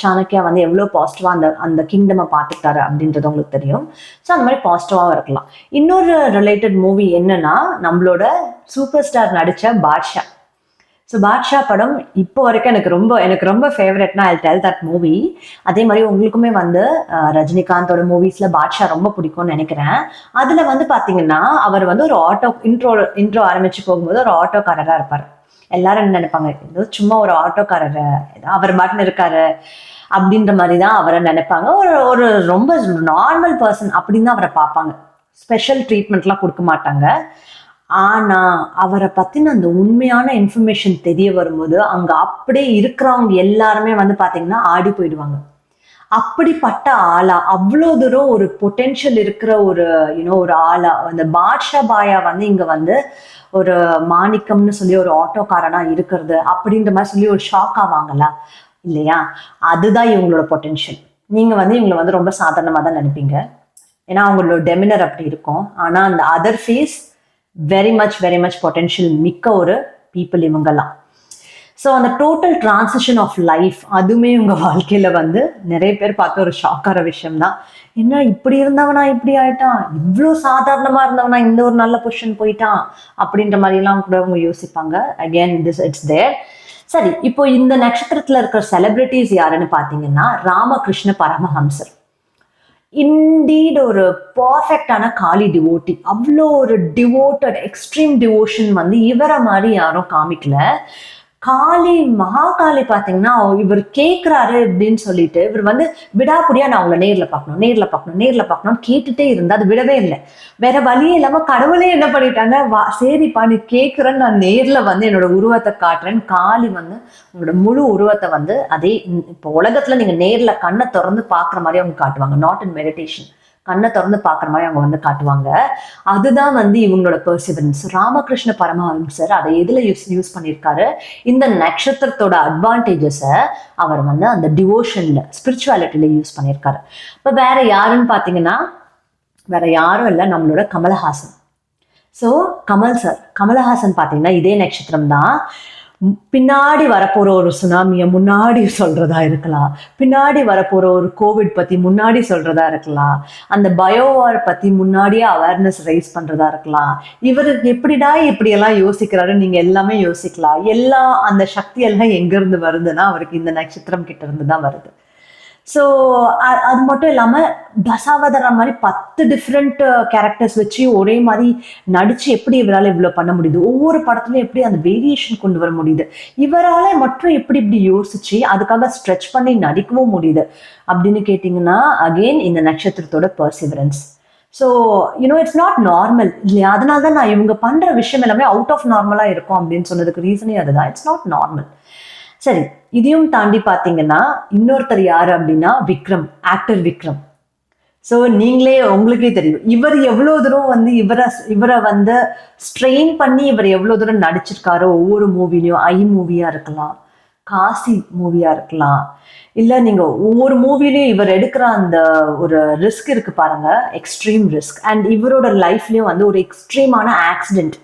சாணக்கியா வந்து எவ்வளவு பாசிட்டிவா அந்த கிங்டமை பார்த்துட்டாரு அப்படின்றது உங்களுக்கு தெரியும். ஸோ அந்த மாதிரி பாசிட்டிவாவும் இருக்கலாம். இன்னொரு ரிலேட்டட் மூவி என்னன்னா, நம்மளோட சூப்பர் ஸ்டார் நடிச்ச பாட்ஷா. ஸோ பாட்ஷா படம் இப்போ வரைக்கும் எனக்கு ரொம்ப ஃபேவரட்னா ஐ டெல் தட் மூவி. அதே மாதிரி உங்களுக்குமே வந்து ரஜினிகாந்தோட மூவிஸ்ல பாட்ஷா ரொம்ப பிடிக்கும்னு நினைக்கிறேன். அதுல வந்து பாத்தீங்கன்னா அவர் வந்து ஒரு இன்ட்ரோ ஆரம்பிச்சு போகும்போது ஒரு ஆட்டோக்காரரா இருப்பாரு. எல்லாரும் என்ன நினைப்பாங்க, ஏதோ சும்மா ஒரு ஆட்டோக்காரர் அவர் பாட்டுன்னு இருக்காரு அப்படின்ற மாதிரி தான் அவரை நினைப்பாங்க. ஒரு ரொம்ப நார்மல் பர்சன் அப்படின்னு தான் அவரை பார்ப்பாங்க. ஸ்பெஷல் ட்ரீட்மெண்ட்லாம் கொடுக்க மாட்டாங்க. ஆனா அவரை பத்தின அந்த உண்மையான இன்ஃபர்மேஷன் தெரிய வரும்போது அங்க அப்படியே இருக்கிறவங்க எல்லாருமே வந்து பாத்தீங்கன்னா ஆடி போயிடுவாங்க. அப்படிப்பட்ட ஆளா, அவ்வளோ தூரம் ஒரு பொட்டென்ஷியல் இருக்கிற ஒரு ஆளா அந்த பாட்ஷா பாயா வந்து இங்க வந்து ஒரு மாணிக்கம்னு சொல்லி ஒரு ஆட்டோக்காரனா இருக்கிறது அப்படின்ற மாதிரி சொல்லி ஒரு ஷாக் ஆவாங்களா இல்லையா? அதுதான் இவங்களோட பொட்டென்ஷியல். நீங்க வந்து இவங்களை வந்து ரொம்ப சாதாரணமா தான் நினைப்பீங்க, ஏன்னா அவங்களோட டெமினர் அப்படி இருக்கும். ஆனா அந்த other face very much potential மிக்க ஒரு பீப்புள் இவங்கெல்லாம். ஸோ அந்த டோட்டல் டிரான்சிஷன் ஆஃப் லைஃப் அதுவுமே உங்க வாழ்க்கையில வந்து நிறைய பேர் பார்த்த ஒரு ஷாக்கார விஷயம் தான். என்ன இப்படி இருந்தவனா இப்படி ஆயிட்டான், இவ்வளோ சாதாரணமா இருந்தவனா இந்த ஒரு நல்ல பொசிஷன் போயிட்டான் அப்படின்ற மாதிரி எல்லாம் கூட அவங்க யோசிப்பாங்க. அகேன் இட்ஸ் தேர். சரி, இப்போ இந்த நட்சத்திரத்துல இருக்கிற செலிபிரிட்டிஸ் யாருன்னு பாத்தீங்கன்னா ராமகிருஷ்ண பரமஹம்சர். இண்டீட் ஒரு பர்ஃபெக்டான காளி டிவோட்டி. அவ்வளோ ஒரு டிவோட்டட் எக்ஸ்ட்ரீம் டிவோஷன் வந்து இவரை மாதிரி யாரும் காமிக்கல. மகாகாளி பாத்தீங்கன்னா இவர் கேட்கிறாரு அப்படின்னு சொல்லிட்டு இவர் வந்து விடாப்புடியா நான் அவங்களை நேர்ல பார்க்கணும் கேட்டுட்டே இருந்தா அது விடவே இல்லை. வேற வழியே இல்லாம கடவுளே என்ன பண்ணிட்டாங்க, சரிப்பா நீ கேட்கிறேன்னு நான் நேர்ல வந்து என்னோட உருவத்தை காட்டுறேன்னு காளி வந்து உங்களோட முழு உருவத்தை வந்து அதே இப்போ உலகத்துல நீங்க நேர்ல கண்ணை திறந்து பாக்குற மாதிரி அவங்க காட்டுவாங்க. நாட் இன் மெடிடேஷன், கண்ணை திறந்து பார்க்குற மாதிரி அவங்க வந்து காட்டுவாங்க. அதுதான் வந்து இவங்களோட பெர்சிவரன்ஸ். ராமகிருஷ்ண பரமஹம்சர் அதை எதுல யூஸ் பண்ணியிருக்காரு, இந்த நட்சத்திரத்தோட அட்வான்டேஜஸை அவர் வந்து அந்த டிவோஷன்ல ஸ்பிரிச்சுவாலிட்டியில யூஸ் பண்ணியிருக்காரு. இப்போ வேற யாருன்னு பார்த்தீங்கன்னா வேற யாரும் இல்லை, நம்மளோட கமலஹாசன். ஸோ கமலஹாசன் பார்த்தீங்கன்னா இதே நட்சத்திரம் தான். பின்னாடி வரப்போற ஒரு சுனாமியை முன்னாடி சொல்றதா இருக்கலாம், பின்னாடி வரப்போற ஒரு கோவிட் பத்தி முன்னாடி சொல்றதா இருக்கலாம், அந்த பயோவார் பத்தி முன்னாடியே அவேர்னஸ் ரைஸ் பண்றதா இருக்கலாம். இவர் எப்படிடா இப்படியெல்லாம் யோசிக்கிறாரு நீங்க எல்லாமே யோசிக்கலாம். எல்லாம் அந்த சக்தி எல்லாம் எங்க இருந்து வருதுன்னா அவருக்கு இந்த நட்சத்திரம் கிட்ட இருந்து தான் வருது. ஸோ அது மட்டும் இல்லாமல் தசாவதார மாதிரி 10 டிஃப்ரெண்ட் கேரக்டர்ஸ் வச்சு ஒரே மாதிரி நடிச்சு எப்படி இவரால் இவ்வளோ பண்ண முடியுது, ஒவ்வொரு படத்துலையும் எப்படி அந்த வேரியேஷன் கொண்டு வர முடியுது, இவரால் மட்டும் எப்படி இப்படி யோசிச்சு அதுக்காக ஸ்ட்ரெச் பண்ணி நடிக்கவும் முடியுது அப்படின்னு கேட்டிங்கன்னா அகெயின் இந்த நட்சத்திரத்தோட perseverance. So it's not normal இல்லையா? அதனால தான் நான் இவங்க பண்ற விஷயம் எல்லாமே அவுட் ஆஃப் நார்மலாக இருக்கும் அப்படின்னு சொன்னதுக்கு ரீசனே அதுதான். It's not normal. சரி, இதையும் தாண்டி பாத்தீங்கன்னா இன்னொருத்தர் யாரு அப்படின்னா விக்ரம், ஆக்டர் விக்ரம். ஸோ நீங்களே உங்களுக்கே தெரியும் இவர் எவ்வளோ தூரம் வந்து இவரை வந்து ஸ்ட்ரெயின் பண்ணி இவர் எவ்வளோ தூரம் நடிச்சிருக்காரோ ஒவ்வொரு மூவிலையும். ஐ மூவியா இருக்கலாம், காசி மூவியா இருக்கலாம், இல்லை நீங்க ஒவ்வொரு மூவிலையும் இவர் எடுக்கிற அந்த ஒரு ரிஸ்க் இருக்கு பாருங்க, எக்ஸ்ட்ரீம் ரிஸ்க். அண்ட் இவரோட லைஃப்லயும் வந்து ஒரு எக்ஸ்ட்ரீமான ஆக்சிடென்ட்,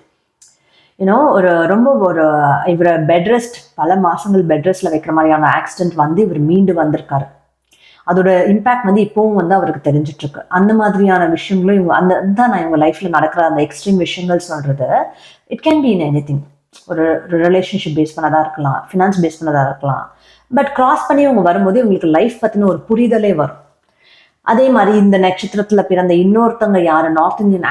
ரொம்ப இவரை பெட் ரெஸ்ட், பல மாசங்கள் பெட் ரெஸ்ட்ல வைக்கிற மாதிரியான ஆக்சிடென்ட் வந்து இவர் மீண்டு வந்திருக்காரு. அதோட இம்பாக்ட் வந்து இப்பவும் வந்து அவருக்கு தெரிஞ்சிட்டு இருக்கு. அந்த மாதிரியான விஷயங்களும் இவங்க தான் நான் இவங்க லைஃப்ல நடக்கிற அந்த எக்ஸ்ட்ரீம் விஷயங்கள் சொல்றது. It can be in any thing. ஒரு ரிலேஷன்ஷிப் பேஸ் பண்ணதா இருக்கலாம், ஃபினான்ஸ் பேஸ் பண்ணதா இருக்கலாம். பட் கிராஸ் பண்ணி இவங்க வரும்போது இவங்களுக்கு லைஃப் பத்தின ஒரு புரிதலே வரும். அதே மாதிரி இந்த நட்சத்திரத்துல பிறந்த இன்னொருத்தவங்க யாரு, நார்த் இந்தியன்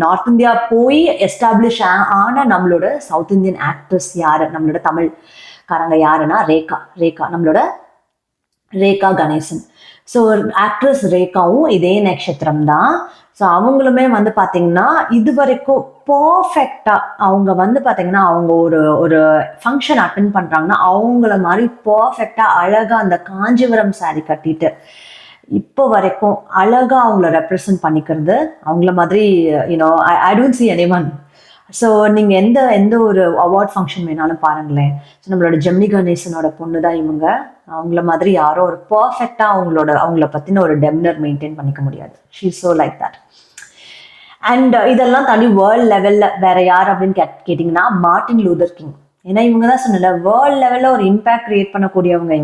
நார்த் இந்தியா போய் எஸ்டாப்ளிஷ் ஆன நம்மளோட சவுத் இந்தியன் ஆக்டர்ஸ் யாரு, நம்மளோட தமிழ்காரங்க யாருன்னா நம்மளோட ரேகா கணேசன். ஸோ ஆக்ட்ரஸ் ரேகாவும் இதே நட்சத்திரம் தான். ஸோ அவங்களுமே வந்து பார்த்தீங்கன்னா இது வரைக்கும் பர்ஃபெக்டா அவங்க வந்து பார்த்தீங்கன்னா அவங்க ஒரு ஃபங்க்ஷன் அட்டென்ட் பண்றாங்கன்னா அவங்கள மாதிரி பர்ஃபெக்டா அழகா அந்த காஞ்சிபுரம் சாரி கட்டிட்டு இப்போ வரைக்கும் அழகா அவங்கள ரெப்ரசன்ட் பண்ணிக்கிறது. அவங்கள மாதிரி I don't see anyone. So நீங்க எந்த ஒரு அவார்ட் ஃபங்க்ஷன் வேணாலும் பாருங்களேன். ஸோ நம்மளோட ஜெமினி கணேசனோட பொண்ணு தான் இவங்க. அவங்கள மாதிரி யாரோ ஒரு பர்ஃபெக்டா அவங்கள பத்தின ஒரு டெமினர் மெயின்டைன் பண்ணிக்க முடியாது. She is so like that. And இதெல்லாம் தாண்டி வேர்ல்ட் லெவல்ல வேற யார் அப்படின்னு கேட்டீங்கன்னா மார்ட்டின் லூதர் கிங். ஏன்னா இவங்க தான் சொன்னல வேர்ல்ட் லெவல்ல ஒரு இம்பாக்ட் கிரியேட் பண்ணக்கூடியவங்க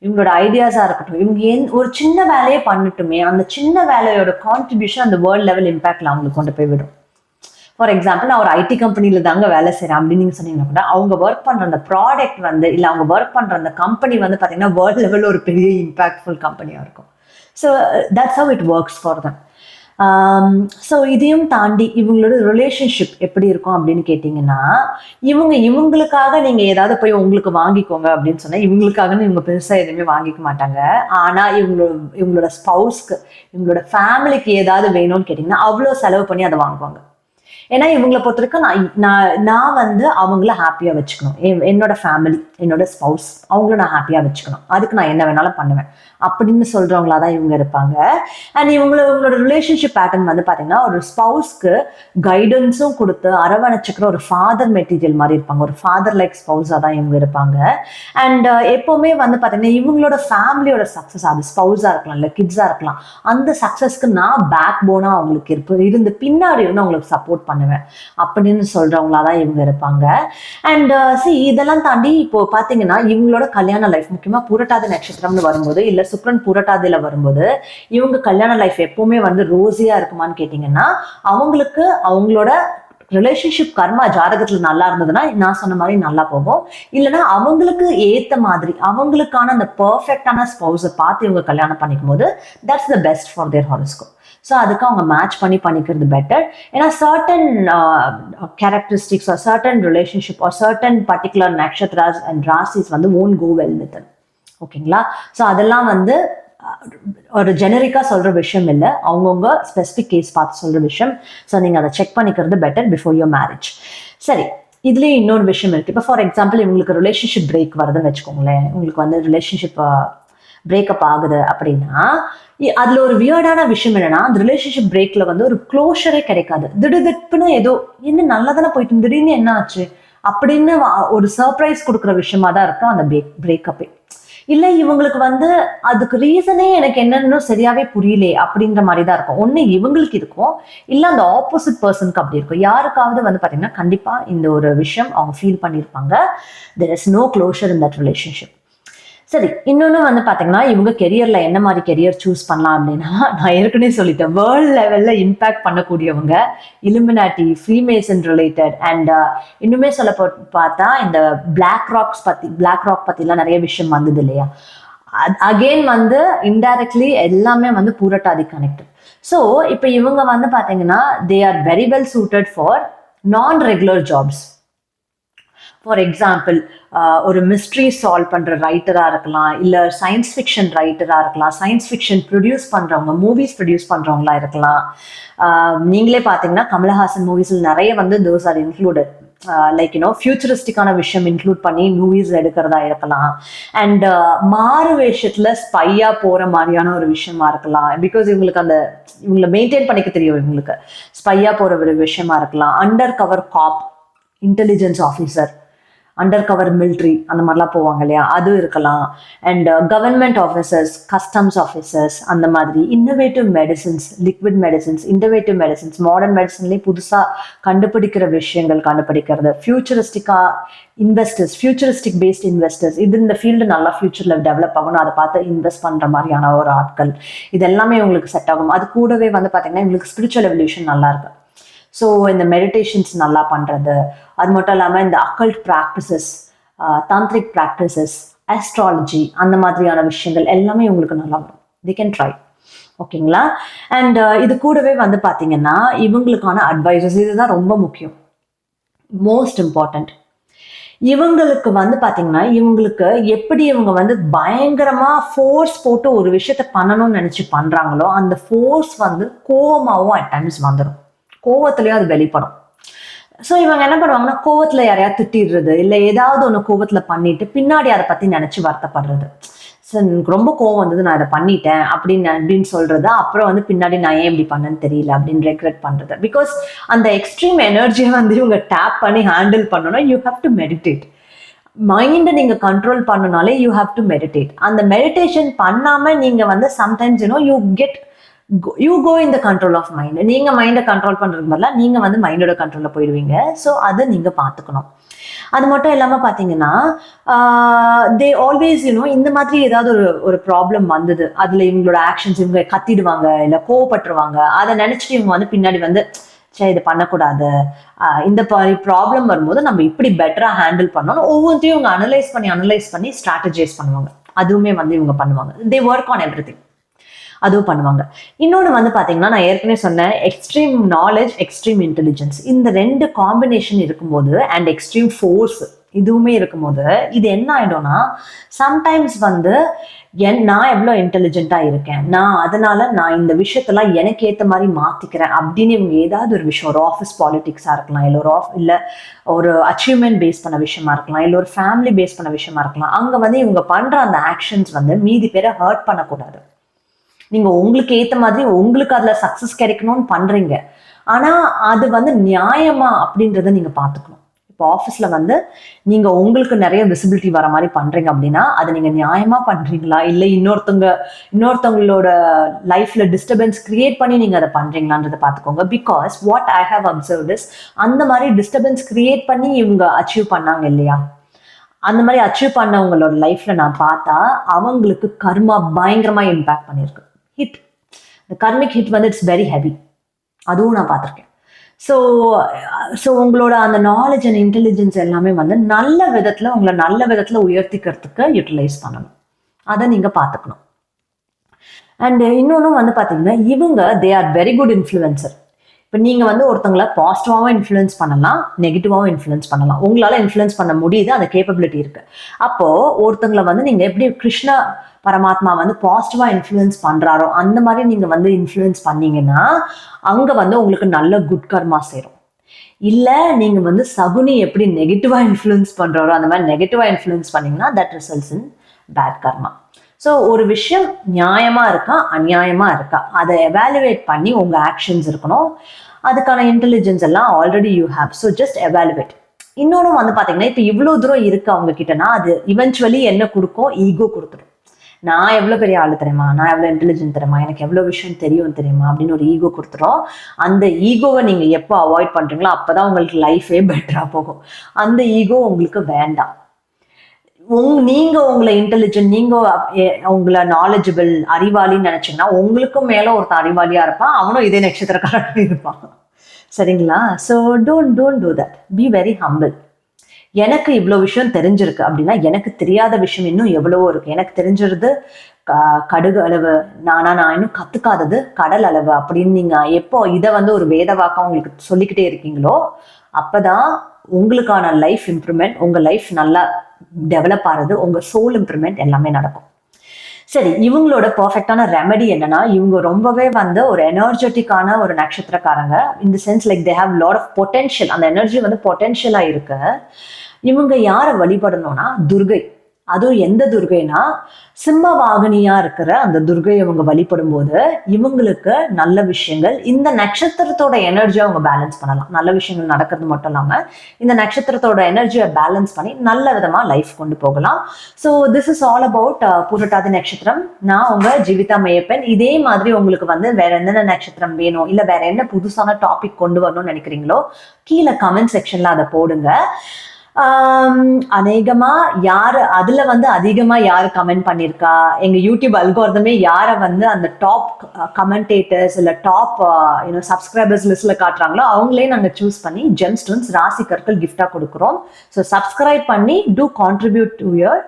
இவங்களோட ஐடியாஸா இருக்கட்டும். இவங்க ஒரு சின்ன வேலையே பண்ணட்டுமே, அந்த சின்ன வேலையோட கான்ட்ரிபியூஷன் அந்த வேர்ல்ட் லெவல் இம்பாக்ட்ல அவங்களுக்கு கொண்டு போய் விடும். ஃபார் எக்ஸாம்பிள், நான் ஒரு ஐடி கம்பெனில தாங்க வேலை செய்யறேன் அப்படின்னு நீங்க சொன்னீங்கன்னா கூட அவங்க ஒர்க் பண்ற அந்த ப்ராடக்ட் வந்து இல்லை அவங்க ஒர்க் பண்ற அந்த கம்பெனி வந்து பாத்தீங்கன்னா வேர்ல்ட் லெவல்ல ஒரு பெரிய இம்பாக்ட்ஃபுல் கம்பெனியா இருக்கும். So that's how it works for them. So இதையும் தாண்டி இவங்களோட ரிலேஷன்ஷிப் எப்படி இருக்கும் அப்படின்னு கேட்டிங்கன்னா, இவங்களுக்காக நீங்கள் ஏதாவது போய் உங்களுக்கு வாங்கிக்கோங்க அப்படின்னு சொன்னால் இவங்களுக்காகன்னு இவங்க பெருசாக எதுவுமே வாங்கிக்க மாட்டாங்க. ஆனால் இவங்களோட ஸ்பவுஸ்க்கு, இவங்களோட ஃபேமிலிக்கு ஏதாவது வேணும்னு கேட்டிங்கன்னா அவ்வளோ செலவு பண்ணி அதை வாங்குவாங்க. ஏன்னா இவங்களை பொறுத்த வரைக்கும் நான் வந்து அவங்கள ஹாப்பியாக வச்சுக்கணும். என்னோட ஃபேமிலி, என்னோட ஸ்பவுஸ், அவங்கள நான் ஹாப்பியாக வச்சுக்கணும், அதுக்கு நான் என்ன வேணாலும் பண்ணுவேன் அப்படின்னு சொல்றவங்களா தான் இவங்க இருப்பாங்க. அண்ட் இவங்களோட ரிலேஷன்ஷிப் பேட்டர்ன் வந்து பார்த்தீங்கன்னா ஒரு ஸ்பவுஸ்க்கு கைடன்ஸும் கொடுத்து அரவணைச்சிக்கிற ஒரு ஃபாதர் மெட்டீரியல் மாதிரி இருப்பாங்க. ஒரு ஃபாதர் லைக் ஸ்பவுஸாக தான் இவங்க இருப்பாங்க. அண்ட் எப்போவுமே வந்து பார்த்தீங்கன்னா இவங்களோட ஃபேமிலியோட சக்ஸஸ், அது ஸ்பவுஸாக இருக்கலாம் இல்லை கிட்ஸாக இருக்கலாம், அந்த சக்ஸஸ்க்கு நான் பேக் போனாக அவங்களுக்கு இருந்து பின்னாடி இருந்து அவங்களுக்கு சப்போர்ட் பண்ணுவேன் அப்படின்னு சொல்றவங்களா தான் இவங்க இருப்பாங்க. அண்ட் இதெல்லாம் தாண்டி இப்போ பாத்தீங்கன்னா இவங்களோட கல்யாண லைஃப், முக்கியமா பூரட்டாதி நட்சத்திரம்னு வரும்போது இல்ல சுக்ரன் பூரட்டாதியில வரும்போது இவங்க கல்யாண லைஃப் எப்பவுமே வந்து ரோசியா இருக்குமான்னு கேட்டீங்கன்னா, அவங்களோட ரிலேஷன்ஷிப் கர்மா ஜாதகத்துல நல்லா இருந்ததுன்னா நான் சொன்ன மாதிரி நல்லா போகும். இல்லைன்னா அவங்களுக்கு ஏத்த மாதிரி அவங்களுக்கான அந்த பர்ஃபெக்டான ஸ்பவுஸை பார்த்து இவங்க கல்யாணம் பண்ணிக்கும் போது that's the best for their horoscope. So அதுக்கு அவங்க மேட்ச் பண்ணிக்கிறது பெட்டர். ஏன்னா certain characteristics are certain relationship are certain particular nakshatras and rasis வந்து own go well with it. ஓகேங்களா? ஸோ அதெல்லாம் வந்து ஒரு ஜெனரிக்கா சொல்ற விஷயம் இல்லை, அவங்கவுங்க ஸ்பெசிபிக் கேஸ் பார்த்து சொல்ற விஷயம். ஸோ நீங்க அதை செக் பண்ணிக்கிறது பெட்டர் பிஃபோர் யோர் மேரேஜ். சரி, இதுலயும் இன்னொரு விஷயம் இருக்கு. இப்போ ஃபார் எக்ஸாம்பிள் இவங்களுக்கு ரிலேஷன்ஷிப் பிரேக் வருதுன்னு வச்சுக்கோங்களேன். உங்களுக்கு வந்து ரிலேஷன்ஷிப் பிரேக்கப் ஆகுது அப்படின்னா அதுல ஒரு வியர்டான விஷயம் என்னன்னா, அந்த ரிலேஷன்ஷிப் பிரேக்ல வந்து ஒரு க்ளோஷரே கிடைக்காது. திடுதிப்புன்னு ஏதோ என்ன நல்லா தானே போயிட்டு திடீர்னு என்ன ஆச்சு அப்படின்னு ஒரு சர்ப்ரைஸ் கொடுக்குற விஷயமா தான் இருக்கும் அந்த பிரேக்கப்பே. இல்லை இவங்களுக்கு வந்து அதுக்கு ரீசனே எனக்கு என்னன்னு சரியாவே புரியலே அப்படின்ற மாதிரி தான் இருக்கும். ஒன்று இவங்களுக்கு இருக்கும், இல்லை அந்த ஆப்போசிட் பர்சனுக்கு அப்படி இருக்கும். யாருக்காவது வந்து பார்த்தீங்கன்னா கண்டிப்பா இந்த ஒரு விஷயம் அவங்க ஃபீல் பண்ணியிருப்பாங்க. there is no closure in that relationship. சரி, இன்னொன்று வந்து பார்த்தீங்கன்னா இவங்க கெரியர்ல என்ன மாதிரி கெரியர் சூஸ் பண்ணலாம் அப்படின்னா, நான் ஏற்கனவே சொல்லிட்டேன், வேர்ல்ட் லெவல்ல இம்பாக்ட் பண்ணக்கூடியவங்க, இலுமினாட்டி, ஃப்ரீமேசன் ரிலேட்டட். அண்ட் இன்னுமே சொல்ல பார்த்தா இந்த பிளாக் ராக் பத்திலாம் நிறைய விஷயம் வந்தது இல்லையா? அகெயின் வந்து இன்டைரக்ட்லி எல்லாமே வந்து பூரட்டாதி கனெக்டட். ஸோ இப்போ இவங்க வந்து பார்த்தீங்கன்னா they are very well suited for நான் ரெகுலர் ஜாப்ஸ். ஃபார் எக்ஸாம்பிள் ஒரு மிஸ்ட்ரி சால்வ் பண்ற ரைட்டரா இருக்கலாம், இல்ல சயின்ஸ் ஃபிக்ஷன் ரைட்டரா இருக்கலாம், சயின்ஸ் ஃபிக்ஷன் ப்ரொடியூஸ் பண்றவங்க, மூவிஸ் ப்ரொடியூஸ் பண்றவங்களா இருக்கலாம். நீங்களே பாத்தீங்கன்னா கமலஹாசன் மூவிஸ்ல நிறைய வந்து தோஸ் ஆர் இன்க்ளூடட். லைக் ஃபியூச்சரிஸ்டிக்கான விஷயம் இன்க்ளூட் பண்ணி மூவிஸ் எடுக்கிறதா இருக்கலாம். அண்ட் மாறு வேஷத்துல ஸ்பையா போற மாதிரியான ஒரு விஷயமா இருக்கலாம். பிகாஸ் இவங்களை மெயின்டைன் பண்ணிக்க தெரியும், இவங்களுக்கு ஸ்பையா போற ஒரு விஷயமா இருக்கலாம். Under cover cop, intelligence officer, under cover military, அந்த மாதிரிலாம் போவாங்க இல்லையா, அது இருக்கலாம். And government officers, customs officers, அந்த மாதிரி innovative medicines, liquid medicines, innovative medicines, modern மெடிசன்லேயே புதுசாக கண்டுபிடிக்கிற விஷயங்கள் கண்டுபிடிக்கிறது, ஃபியூச்சரிஸ்டிக் பேஸ்ட் இன்வெஸ்டர்ஸ், இது இந்த ஃபீல்டு நல்லா ஃபியூச்சரில் டெவலப் ஆகணும், அதை பார்த்து இன்வெஸ்ட் பண்ணுற மாதிரியான ஒரு ஆட்கள், இது எல்லாமே உங்களுக்கு செட் ஆகும். அது கூடவே பார்த்தீங்கன்னா உங்களுக்கு ஸ்பிரிச்சுவல் எவல்யூஷன் நல்லா இருக்கு. ஸோ இந்த மெடிடேஷன்ஸ் நல்லா பண்ணுறது, அது மட்டும் இல்லாமல் இந்த occult practices, tantric practices, astrology, அந்த மாதிரியான விஷயங்கள் எல்லாமே உங்களுக்கு நல்லா வரும். தி கேன் ட்ரை. ஓகேங்களா? அண்ட் இது கூடவே பார்த்தீங்கன்னா இவங்களுக்கான அட்வைசஸ், இதுதான் ரொம்ப முக்கியம், மோஸ்ட் இம்பார்ட்டண்ட். இவங்களுக்கு பார்த்தீங்கன்னா இவங்களுக்கு எப்படி இவங்க பயங்கரமா ஃபோர்ஸ் போட்டு ஒரு விஷயத்த பண்ணணும்னு நினைச்சு பண்றாங்களோ, அந்த ஃபோர்ஸ் கோவமாகவும் அட் டைம்ஸ் வந்துடும், கோவத்திலேயே அது வெளிப்படும். ஸோ இவங்க என்ன பண்ணுவாங்கன்னா கோவத்தில் யாரையாவது திட்டிடுறது, இல்லை ஏதாவது ஒன்று கோவத்தில் பண்ணிட்டு பின்னாடி அதை பற்றி நினச்சி வருத்தப்படுறது. ஸோ எனக்கு ரொம்ப கோவம் வந்தது, நான் இதை பண்ணிட்டேன் அப்படின்னு சொல்றது. அப்புறம் பின்னாடி நான் ஏன் இப்படி பண்ணேன்னு தெரியல அப்படின்னு ரெக்ரெட் பண்ணுறது. பிகாஸ் அந்த எக்ஸ்ட்ரீம் எனர்ஜியை இவங்க டேப் பண்ணி ஹேண்டில் பண்ணணும்னா யூ ஹாவ் டு மெடிடேட். மைண்டை நீங்க கண்ட்ரோல் பண்ணனாலே யூ ஹாவ் டு மெடிடேட். அந்த மெடிடேஷன் பண்ணாம நீங்க sometimes you go in the control of mind. நீங்க மைண்டை கண்ட்ரோல் பண்றதுக்கு பதிலாக நீங்க மைண்டோட கண்ட்ரோல்ல போயிடுவீங்க. ஸோ அதை நீங்க பார்த்துக்கணும். அது மட்டும் இல்லாம பாத்தீங்கன்னா தே ஆல்வேஸ் இந்த மாதிரி ஏதாவது ஒரு ப்ராப்ளம் வந்தது, அதுல இவங்களோட ஆக்ஷன்ஸ், இவங்க கத்திடுவாங்க இல்ல கோவப்பட்டுருவாங்க, அதை நினைச்சிட்டு இவங்க பின்னாடி சரி இதை பண்ணக்கூடாது, இந்த ப்ராப்ளம் வரும்போது நம்ம இப்படி பெட்டரா ஹேண்டில் பண்ணணும், ஒவ்வொன்றையும் இவங்க அனலைஸ் பண்ணி ஸ்ட்ராட்டஜைஸ் பண்ணுவாங்க. அதுவுமே இவங்க பண்ணுவாங்க. தே ஒர்க் ஆன் எவ்ரிதிங், அதுவும் பண்ணுவாங்க. இன்னொன்று பாத்தீங்கன்னா நான் ஏற்கனவே சொன்னேன், எக்ஸ்ட்ரீம் நாலேஜ், எக்ஸ்ட்ரீம் இன்டெலிஜென்ஸ், இந்த ரெண்டு காம்பினேஷன் இருக்கும்போது அண்ட் எக்ஸ்ட்ரீம் ஃபோர்ஸ் இதுவுமே இருக்கும்போது இது என்ன ஆயிடும்னா சம்டைம்ஸ் நான் எவ்வளோ இன்டெலிஜென்ட்டா இருக்கேன், அதனால நான் இந்த விஷயத்தெல்லாம் எனக்கு ஏற்ற மாதிரி மாத்திக்கிறேன் அப்படின்னு இவங்க ஏதாவது ஒரு விஷயம், ஒரு ஆஃபீஸ் பாலிடிக்ஸா இருக்கலாம், இல்லை ஒரு அச்சீவ்மெண்ட் பேஸ் பண்ண விஷயமா இருக்கலாம், இல்லை ஒரு ஃபேமிலி பேஸ் பண்ண விஷயமா இருக்கலாம். அங்க இவங்க பண்ற அந்த ஆக்ஷன்ஸ் மீதி பேரை ஹர்ட் பண்ணக்கூடாது. நீங்க உங்களுக்கு ஏத்த மாதிரி உங்களுக்கு அதுல சக்சஸ் கிடைக்கணும்னு பண்றீங்க, ஆனா அது நியாயமா அப்படின்றத நீங்க பாத்துக்கணும். இப்போ ஆஃபீஸ்ல நீங்க உங்களுக்கு நிறைய விசிபிலிட்டி வர மாதிரி பண்றீங்க அப்படின்னா அதை நீங்க நியாயமா பண்றீங்களா, இல்லை இன்னொருத்தவங்களோட லைஃப்ல டிஸ்டர்பன்ஸ் கிரியேட் பண்ணி நீங்க அதை பண்றீங்களான்றதை பாத்துக்கோங்க. Because what I have observed is, அந்த மாதிரி டிஸ்டர்பன்ஸ் கிரியேட் பண்ணி இவங்க அச்சீவ் பண்ணாங்க இல்லையா, அந்த மாதிரி அச்சீவ் பண்ணவங்களோட லைஃப்ல நான் பார்த்தா அவங்களுக்கு கர்மா பயங்கரமா இம்பாக்ட் பண்ணிருக்கு. Hit, the karmic hit it's very heavy, அதுவும் நான் பார்த்துருக்கேன். ஸோ உங்களோட அந்த நாலேஜ் அண்ட் இன்டெலிஜென்ஸ் எல்லாமே நல்ல விதத்தில் உங்களை நல்ல விதத்தில் உயர்த்திக்கிறதுக்கு யூட்டிலைஸ் பண்ணணும். அதை நீங்கள் பார்த்துக்கணும். அண்ட் இன்னொன்று பார்த்தீங்கன்னா இவங்க they are very good influencer. இப்போ நீங்கள் ஒருத்தங்களை பாசிட்டிவாகவும் இன்ஃப்ளூயன்ஸ் பண்ணலாம், நெகட்டிவாகவும் இன்ஃப்ளூயன்ஸ் பண்ணலாம். உங்களால் இன்ஃப்ளூயன்ஸ் பண்ண முடியுது, அந்த கேப்பபிலிட்டி இருக்கு. அப்போது ஒருத்தங்களை நீங்கள் எப்படி கிருஷ்ண பரமாத்மா பாசிட்டிவா இன்ஃப்ளூயன்ஸ் பண்றாரோ அந்த மாதிரி நீங்க இன்ஃப்ளூயன்ஸ் பண்ணீங்கன்னா அங்க உங்களுக்கு நல்ல குட் கர்மா சேரும். இல்ல நீங்க சகுனி எப்படி நெகட்டிவா இன்ஃப்ளூயன்ஸ் பண்றாரோ அந்த மாதிரி நெகட்டிவா இன்ஃப்ளூயன்ஸ் பண்ணீங்கன்னா that results in bad karma. So ஒரு விஷயம் நியாயமா இருக்கா அநியாயமா இருக்கா அதை எவாலுவேட் பண்ணி உங்க ஆக்ஷன்ஸ் இருக்கணும். அதுக்கான இன்டெலிஜென்ஸ் எல்லாம் already you have. So just evaluate. இன்னொன்று பாத்தீங்கன்னா இப்போ இவ்வளோ தூரம் இருக்கு அவங்க கிட்டனா அது இவென்ச்சுவலி என்ன கொடுக்கும், ஈகோ கொடுத்துடும். நான் எவ்வளோ பெரிய ஆளு தெரியுமா, நான் எவ்வளோ இன்டெலிஜென்ட் தெரியுமா, எனக்கு எவ்வளோ விஷயம் தெரியும் தெரியுமா அப்படின்னு ஒரு ஈகோ கொடுத்துரும். அந்த ஈகோவை நீங்க எப்போ அவாய்ட் பண்றீங்களோ அப்பதான் உங்களுக்கு லைஃபே பெட்டரா போகும். அந்த ஈகோ உங்களுக்கு வேண்டாம். நீங்க உங்களை இன்டெலிஜென்ட், நீங்க உங்களை நாலேஜபிள், அறிவாளின்னு நினைச்சீங்கன்னா உங்களுக்கும் மேல ஒருத்தன் அறிவாளியா இருப்பான், அவனும் இதே நட்சத்திரக்காரன் இருப்பான். சரிங்களா? So don't do that. Be very humble. எனக்கு இவ்வளோ விஷயம் தெரிஞ்சிருக்கு அப்படின்னா எனக்கு தெரியாத விஷயம் இன்னும் எவ்வளவோ இருக்கு. எனக்கு தெரிஞ்சிருது கடுகு அளவு, நான் இன்னும் கத்துக்காதது கடல் அளவு அப்படின்னு நீங்க எப்போ இதை ஒரு வேத வாக்கா உங்களுக்கு சொல்லிக்கிட்டே இருக்கீங்களோ அப்பதான் உங்களுக்கான லைஃப் இம்ப்ரூவ்மெண்ட், உங்க லைஃப் நல்லா டெவலப் ஆகுது, உங்க சோல் இம்ப்ரூவ்மெண்ட் எல்லாமே நடக்கும். சரி, இவங்களோட பெர்ஃபெக்டான ரெமெடி என்னன்னா, இவங்க ரொம்பவே வந்து ஒரு எனர்ஜெட்டிக்கான ஒரு நட்சத்திரக்காரங்க. In the sense like they have lot of potential. அந்த எனர்ஜி வந்து பொட்டென்ஷியலா இருக்கு. இவங்க யாரை வழிபடணும்னா துர்கை. அதுவும் எந்த துர்கைனா சிம்ம வாகனியா இருக்கிற அந்த துர்கையை இவங்க வழிபடும் போது இவங்களுக்கு நல்ல விஷயங்கள், இந்த நட்சத்திரத்தோட எனர்ஜியை அவங்க பேலன்ஸ் பண்ணலாம். நல்ல விஷயங்கள் நடக்கிறது மட்டும் இல்லாம இந்த நட்சத்திரத்தோட எனர்ஜியை பேலன்ஸ் பண்ணி நல்ல விதமா லைஃப் கொண்டு போகலாம். So this is all about பூரட்டாதி நட்சத்திரம். நான் உங்க ஜீவிதா மையப்பன். இதே மாதிரி உங்களுக்கு வந்து வேற என்னென்ன நட்சத்திரம் வேணும், இல்ல வேற என்ன புதுசான டாபிக் கொண்டு வரணும்னு நினைக்கிறீங்களோ கீழே கமெண்ட் செக்ஷன்ல அதை போடுங்க. அநேகமா யாரு அதுல வந்து அதிகமா யாரு கமெண்ட் பண்ணிருக்கா, எங்க யூடியூப் அல்கோரிதமே யாரை வந்து அந்த டாப் கமெண்டேட்டர்ஸ் இல்ல டாப் சப்ஸ்கிரைபர்ஸ் லிஸ்ட்ல காட்டுறாங்களோ அவங்களே நாங்க சூஸ் பண்ணி ஜெம் ஸ்டோன்ஸ் ராசி கற்கள் கிஃப்டா கொடுக்குறோம். ஸோ சப்ஸ்கிரைப் பண்ணி டூ கான்ட்ரிபியூட் டு யுவர்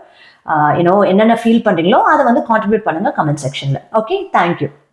என்னென்ன ஃபீல் பண்றீங்களோ அதை வந்து கான்ட்ரிபியூட் பண்ணுங்க கமெண்ட் செக்ஷன்ல. Okay, thank you.